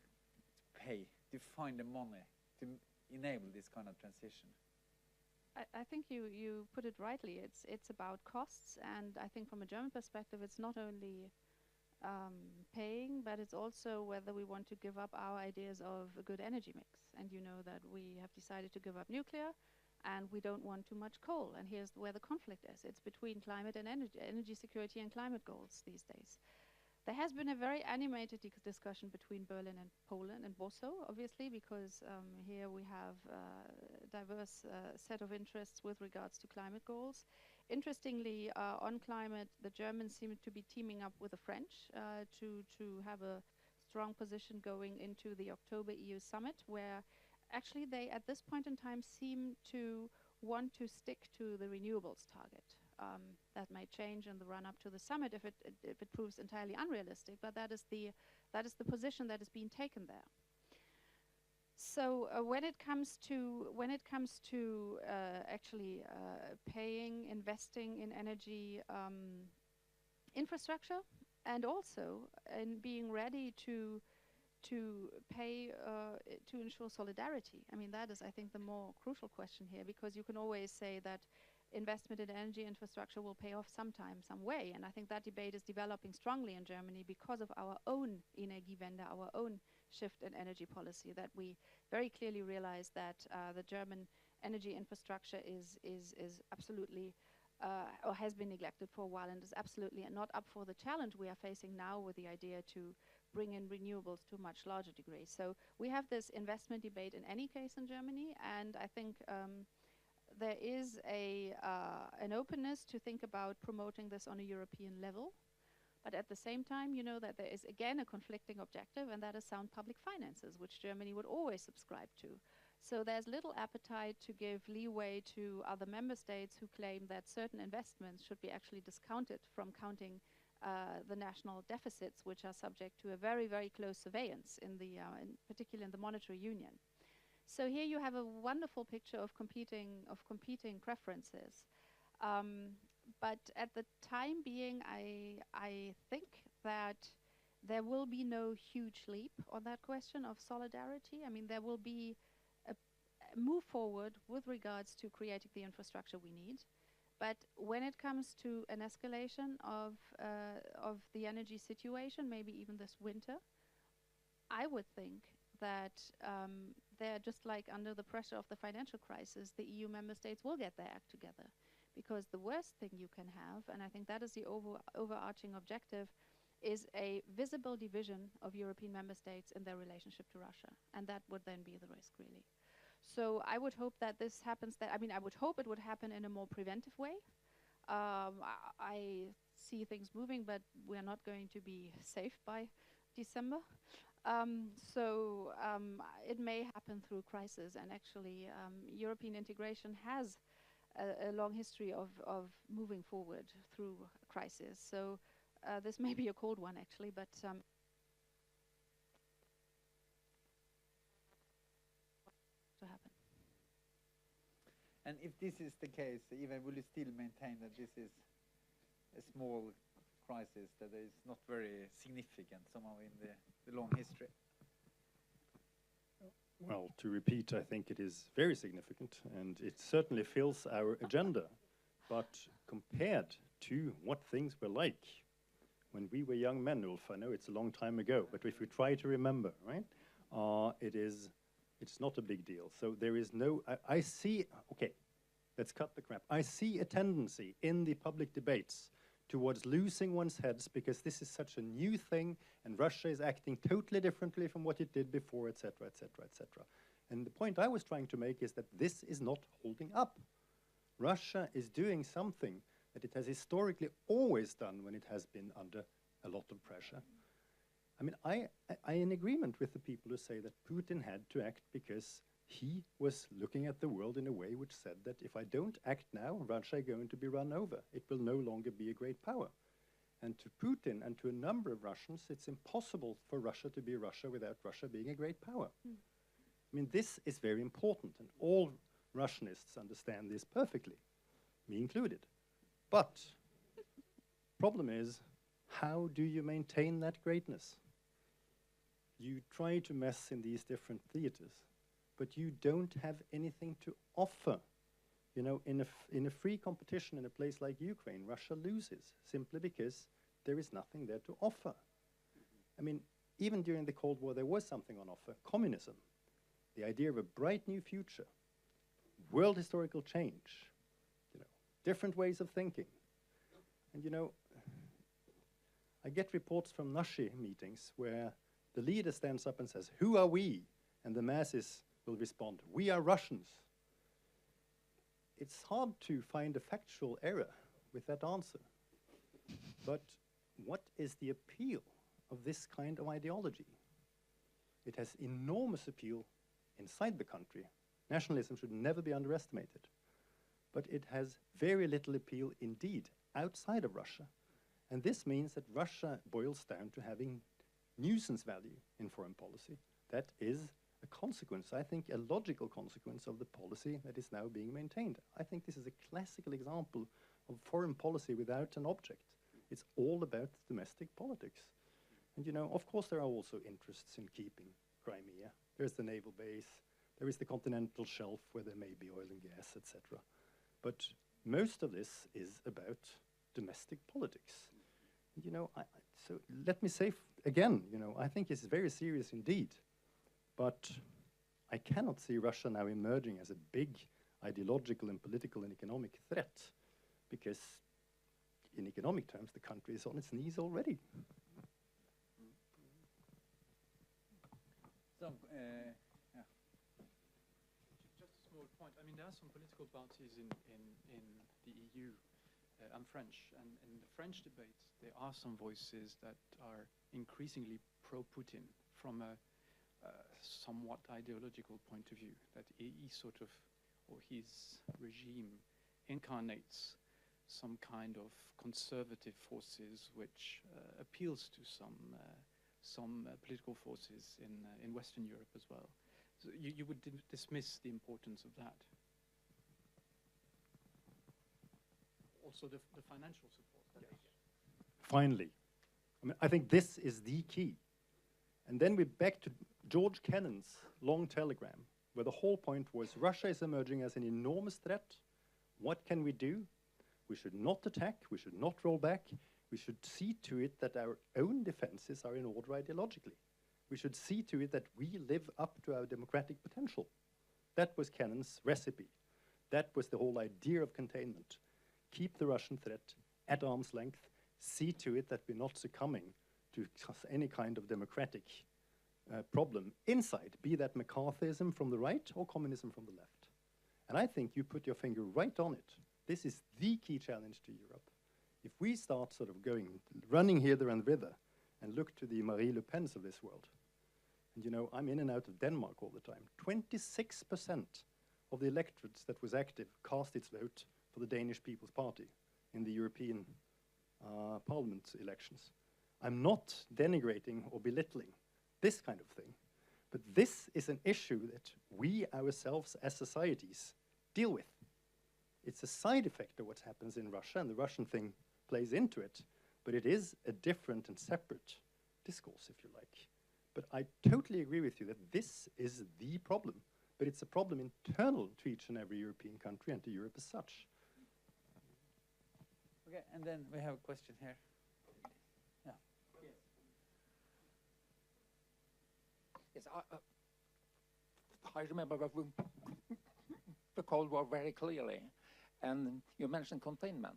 pay, to find the money, to enable this kind of transition? I think you put it rightly. It's about costs, and I think from a German perspective, it's not only paying, but it's also whether we want to give up our ideas of a good energy mix. And you know that we have decided to give up nuclear, and we don't want too much coal. And here's where the conflict is. It's between climate and energy security and climate goals these days. There has been a very animated discussion between Berlin and Poland and Warsaw, obviously, because here we have a diverse set of interests with regards to climate goals. Interestingly, on climate, the Germans seem to be teaming up with the French to have a strong position going into the October EU summit, where actually they, at this point in time, seem to want to stick to the renewables target. That may change in the run-up to the summit if it proves entirely unrealistic, but that is the position that is being taken there. So when it comes to actually paying, investing in energy infrastructure, and also in being ready to pay to ensure solidarity. I mean, that is, I think, the more crucial question here, because you can always say that investment in energy infrastructure will pay off sometime, some way, and I think that debate is developing strongly in Germany because of our own Energiewende, our own shift in energy policy, that we very clearly realize that the German energy infrastructure is absolutely or has been neglected for a while and is absolutely not up for the challenge we are facing now with the idea to bring in renewables to a much larger degree. So we have this investment debate in any case in Germany, and I think there is an openness to think about promoting this on a European level. But at the same time, you know that there is again a conflicting objective, and that is sound public finances, which Germany would always subscribe to. So there's little appetite to give leeway to other member states who claim that certain investments should be actually discounted from counting the national deficits, which are subject to a very, very close surveillance, in particularly in the monetary union. So here you have a wonderful picture of competing preferences. But at the time being, I think that there will be no huge leap on that question of solidarity. I mean, there will be a move forward with regards to creating the infrastructure we need. But when it comes to an escalation of the energy situation, maybe even this winter, I would think that they're just like under the pressure of the financial crisis, the EU member states will get their act together. Because the worst thing you can have, and I think that is the overarching objective, is a visible division of European member states in their relationship to Russia. And that would then be the risk, really. So I would hope that this happens, I would hope it would happen in a more preventive way. I see things moving, but we're not going to be safe by December. It may happen through crisis, and actually European integration has a long history of moving forward through crisis. So this may be a cold one, actually, but to happen. And if this is the case, even will you still maintain that this is a small crisis that is not very significant somehow in the long history? Well, to repeat, I think it is very significant, and it certainly fills our agenda. But compared to what things were like when we were young men, Ulf, I know it's a long time ago, but if we try to remember, right, it's not a big deal. So there is no, I see, okay, let's cut the crap. I see a tendency in the public debates towards losing one's heads because this is such a new thing and Russia is acting totally differently from what it did before, etc., etc., etc. And the point I was trying to make is that this is not holding up. Russia is doing something that it has historically always done when it has been under a lot of pressure. I mean, I in agreement with the people who say that Putin had to act because he was looking at the world in a way which said that if I don't act now, Russia is going to be run over. It will no longer be a great power. And to Putin and to a number of Russians, it's impossible for Russia to be Russia without Russia being a great power. I mean, this is very important, and all Russianists understand this perfectly, me included. But problem is, how do you maintain that greatness? You try to mess in these different theaters, but you don't have anything to offer. You know, in a free competition in a place like Ukraine, Russia loses simply because there is nothing there to offer. I mean, even during the Cold War, there was something on offer: communism, the idea of a bright new future, world historical change, you know, different ways of thinking. And you know, I get reports from Nashi meetings where the leader stands up and says, "Who are we?" And the masses will respond, "We are Russians." It's hard to find a factual error with that answer. But what is the appeal of this kind of ideology? It has enormous appeal inside the country. Nationalism should never be underestimated. But it has very little appeal indeed outside of Russia. And this means that Russia boils down to having nuisance value in foreign policy. That is a consequence, I think, a logical consequence of the policy that is now being maintained. I think this is a classical example of foreign policy without an object. It's all about domestic politics. And you know, of course there are also interests in keeping Crimea. There's the naval base, there is the continental shelf where there may be oil and gas, etc. But most of this is about domestic politics. And, you know, so let me say again, you know, I think it's very serious indeed. But I cannot see Russia now emerging as a big ideological and political and economic threat, because in economic terms, the country is on its knees already. So, yeah. Just a small point. I mean, there are some political parties in the EU. I'm French, and in the French debate, there are some voices that are increasingly pro-Putin from a somewhat ideological point of view, that he sort of, or his regime incarnates some kind of conservative forces which appeals to some political forces in Western Europe as well. So you would dismiss the importance of that. Also the financial support that they get. Finally, I mean, I think this is the key. And then we're back to George Kennan's long telegram, where the whole point was Russia is emerging as an enormous threat. What can we do? We should not attack, we should not roll back, we should see to it that our own defenses are in order ideologically. We should see to it that we live up to our democratic potential. That was Kennan's recipe. That was the whole idea of containment. Keep the Russian threat at arm's length, see to it that we're not succumbing to any kind of democratic problem inside, be that McCarthyism from the right or communism from the left. And I think you put your finger right on it. This is the key challenge to Europe. If we start sort of running hither and thither, and look to the Marie Le Pens of this world, and you know, I'm in and out of Denmark all the time, 26% of the electorate that was active cast its vote for the Danish People's Party in the European Parliament elections. I'm not denigrating or belittling this kind of thing, but this is an issue that we ourselves as societies deal with. It's a side effect of what happens in Russia, and the Russian thing plays into it, but it is a different and separate discourse, if you like. But I totally agree with you that this is the problem, but it's a problem internal to each and every European country and to Europe as such. Okay, and then we have a question here. Yeah. Yes, I remember the Cold War very clearly, and you mentioned containment.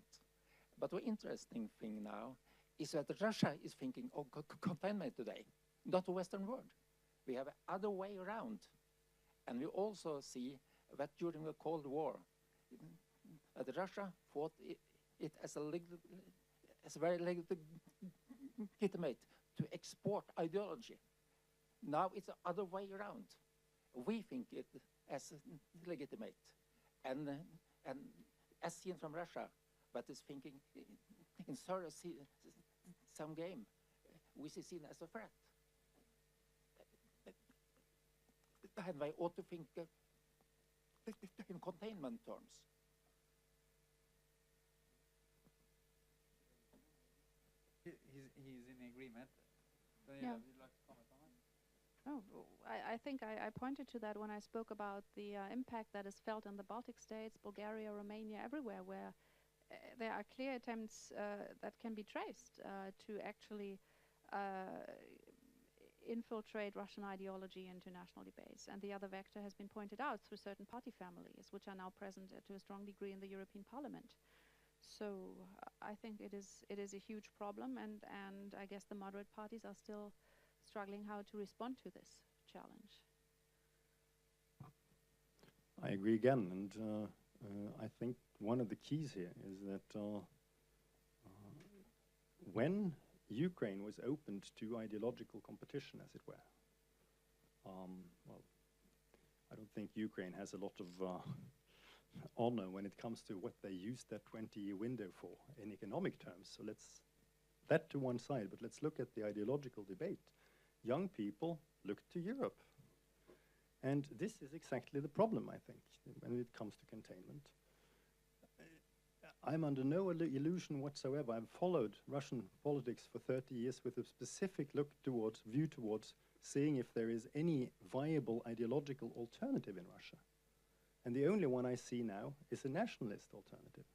But the interesting thing now is that Russia is thinking of containment today, not the Western world. We have other way around. And we also see that during the Cold War, that Russia thought it as very legitimate to export ideology. Now it's the other way around. We think it as legitimate, and as seen from Russia, but is thinking in some game, we see seen as a threat. And they ought to think in containment terms. He's in agreement. Daniela, Yeah. would you like to comment on that? Oh, I think I pointed to that when I spoke about the impact that is felt in the Baltic states, Bulgaria, Romania, everywhere, where there are clear attempts that can be traced to actually infiltrate Russian ideology into national debates. And the other vector has been pointed out through certain party families, which are now present to a strong degree in the European Parliament. So I think it is a huge problem, and I guess the moderate parties are still struggling how to respond to this challenge. I agree again, and I think one of the keys here is that when Ukraine was opened to ideological competition, as it were, well, I don't think Ukraine has a lot of honor when it comes to what they used that 20-year window for in economic terms. So let's that to one side, but let's look at the ideological debate. Young people look to Europe. And this is exactly the problem, I think, when it comes to containment. I'm under no illusion whatsoever. I've followed Russian politics for 30 years with a specific view towards seeing if there is any viable ideological alternative in Russia. And the only one I see now is a nationalist alternative,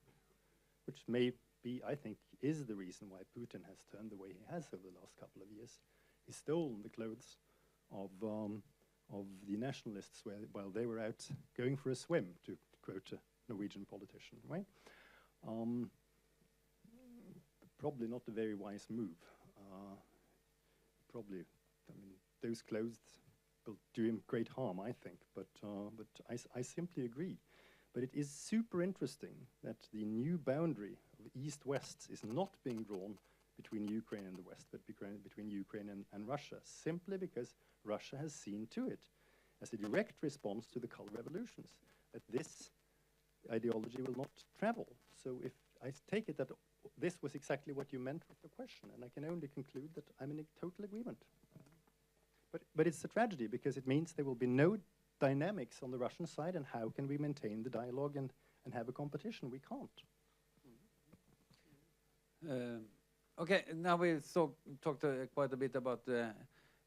which may be, I think, is the reason why Putin has turned the way he has over the last couple of years. He stole the clothes of the nationalists while they were out going for a swim, to quote a Norwegian politician, right? Probably not a very wise move. Probably, I mean, those clothes will do him great harm, I think, but I simply agree. But it is super interesting that the new boundary of East-West is not being drawn between Ukraine and the West, but between Ukraine and Russia, simply because Russia has seen to it, as a direct response to the color revolutions, that this ideology will not travel. So if I take it that this was exactly what you meant with the question, and I can only conclude that I'm in total agreement. But it's a tragedy, because it means there will be no dynamics on the Russian side, and how can we maintain the dialogue and have a competition? We can't. Okay, now we've talked quite a bit about the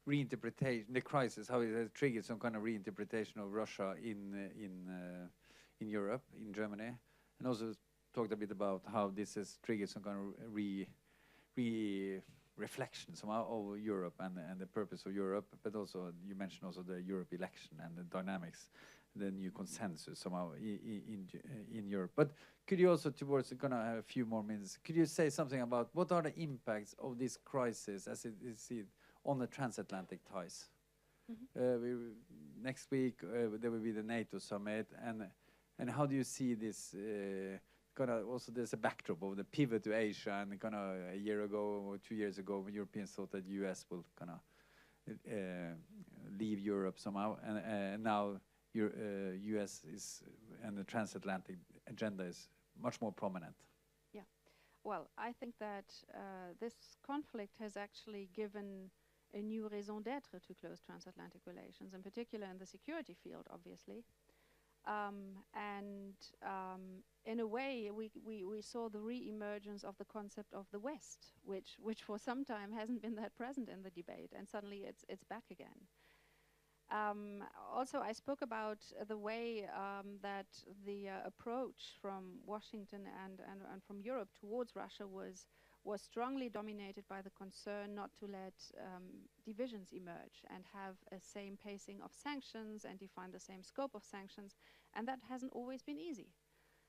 reinterpretation, the crisis, how it has triggered some kind of reinterpretation of Russia in Europe, in Germany, and also talked a bit about how this has triggered some kind of reflection somehow of Europe and the purpose of Europe, but also you mentioned also the Europe election and the dynamics, the new consensus somehow in Europe. But could you also, towards gonna have a few more minutes, could you say something about what are the impacts of this crisis as it is on the transatlantic ties? Mm-hmm. Next week there will be the NATO summit, and how do you see this? Also, there's a backdrop of the pivot to Asia, and a year ago or 2 years ago, when Europeans thought that U.S. will leave Europe somehow, and now U.S. is, and the transatlantic agenda is much more prominent. Yeah, well, I think that this conflict has actually given a new raison d'être to close transatlantic relations, in particular in the security field, obviously. In a way, we saw the re-emergence of the concept of the West, which for some time hasn't been that present in the debate, and suddenly it's back again. Also, I spoke about the way that the approach from Washington and from Europe towards Russia was strongly dominated by the concern not to let divisions emerge and have a same pacing of sanctions and define the same scope of sanctions, and that hasn't always been easy,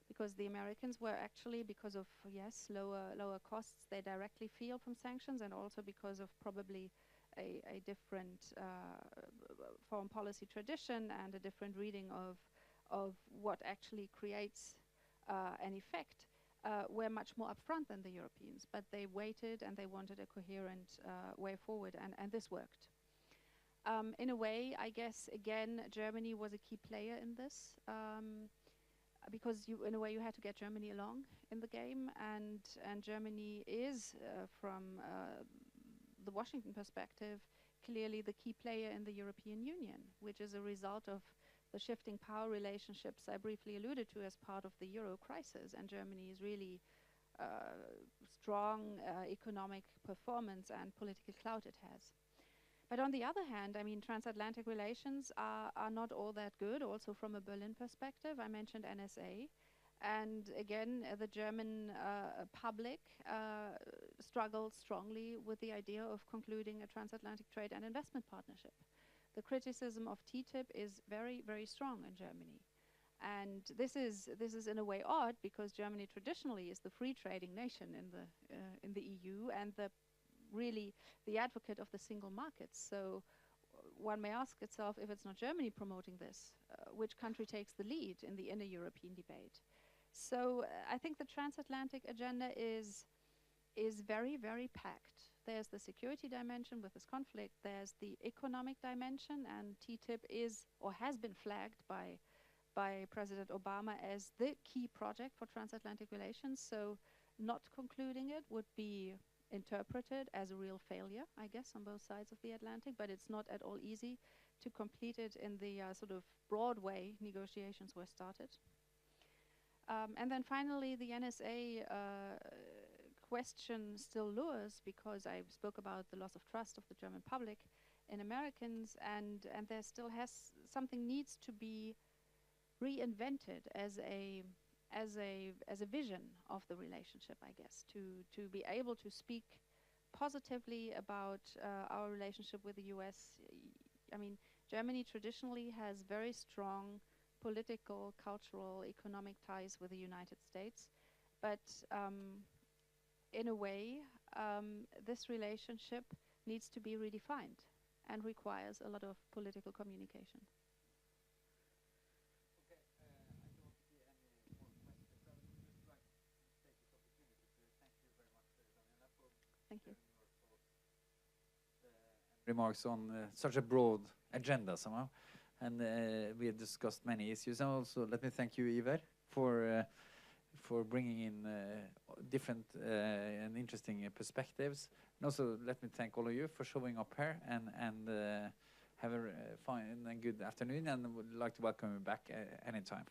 because the Americans were actually, because of, yes, lower costs they directly feel from sanctions, and also because of probably a different foreign policy tradition and a different reading of what actually creates an effect. were much more upfront than the Europeans, but they waited and they wanted a coherent way forward, and this worked. In a way, I guess, again, Germany was a key player in this, because in a way you had to get Germany along in the game, and Germany is, from the Washington perspective, clearly the key player in the European Union, which is a result of the shifting power relationships I briefly alluded to as part of the Euro crisis, and Germany's really strong economic performance and political clout it has. But on the other hand, I mean, transatlantic relations are not all that good, also from a Berlin perspective. I mentioned NSA. And again, the German public struggled strongly with the idea of concluding a transatlantic trade and investment partnership. The criticism of TTIP is very, very strong in Germany. And this is in a way odd, because Germany traditionally is the free trading nation in the EU and really the advocate of the single market. So one may ask itself, if it's not Germany promoting this, which country takes the lead in the inner European debate? So I think the transatlantic agenda is very, very packed. There's the security dimension with this conflict, there's the economic dimension, and TTIP is or has been flagged by President Obama as the key project for transatlantic relations. So not concluding it would be interpreted as a real failure, I guess, on both sides of the Atlantic, but it's not at all easy to complete it in the sort of broad way negotiations were started. And then finally, the NSA question still lures, because I spoke about the loss of trust of the German public in Americans, and there still something needs to be reinvented as a vision of the relationship, I guess, to be able to speak positively about our relationship with the US. I mean, Germany traditionally has very strong political, cultural, economic ties with the United States, but in a way, this relationship needs to be redefined and requires a lot of political communication. Thank you. Remarks on such a broad agenda somehow, and we have discussed many issues. And also, let me thank you, Iver, for bringing in different and interesting perspectives. And also, let me thank all of you for showing up here, and have a fine and good afternoon. And would like to welcome you back anytime.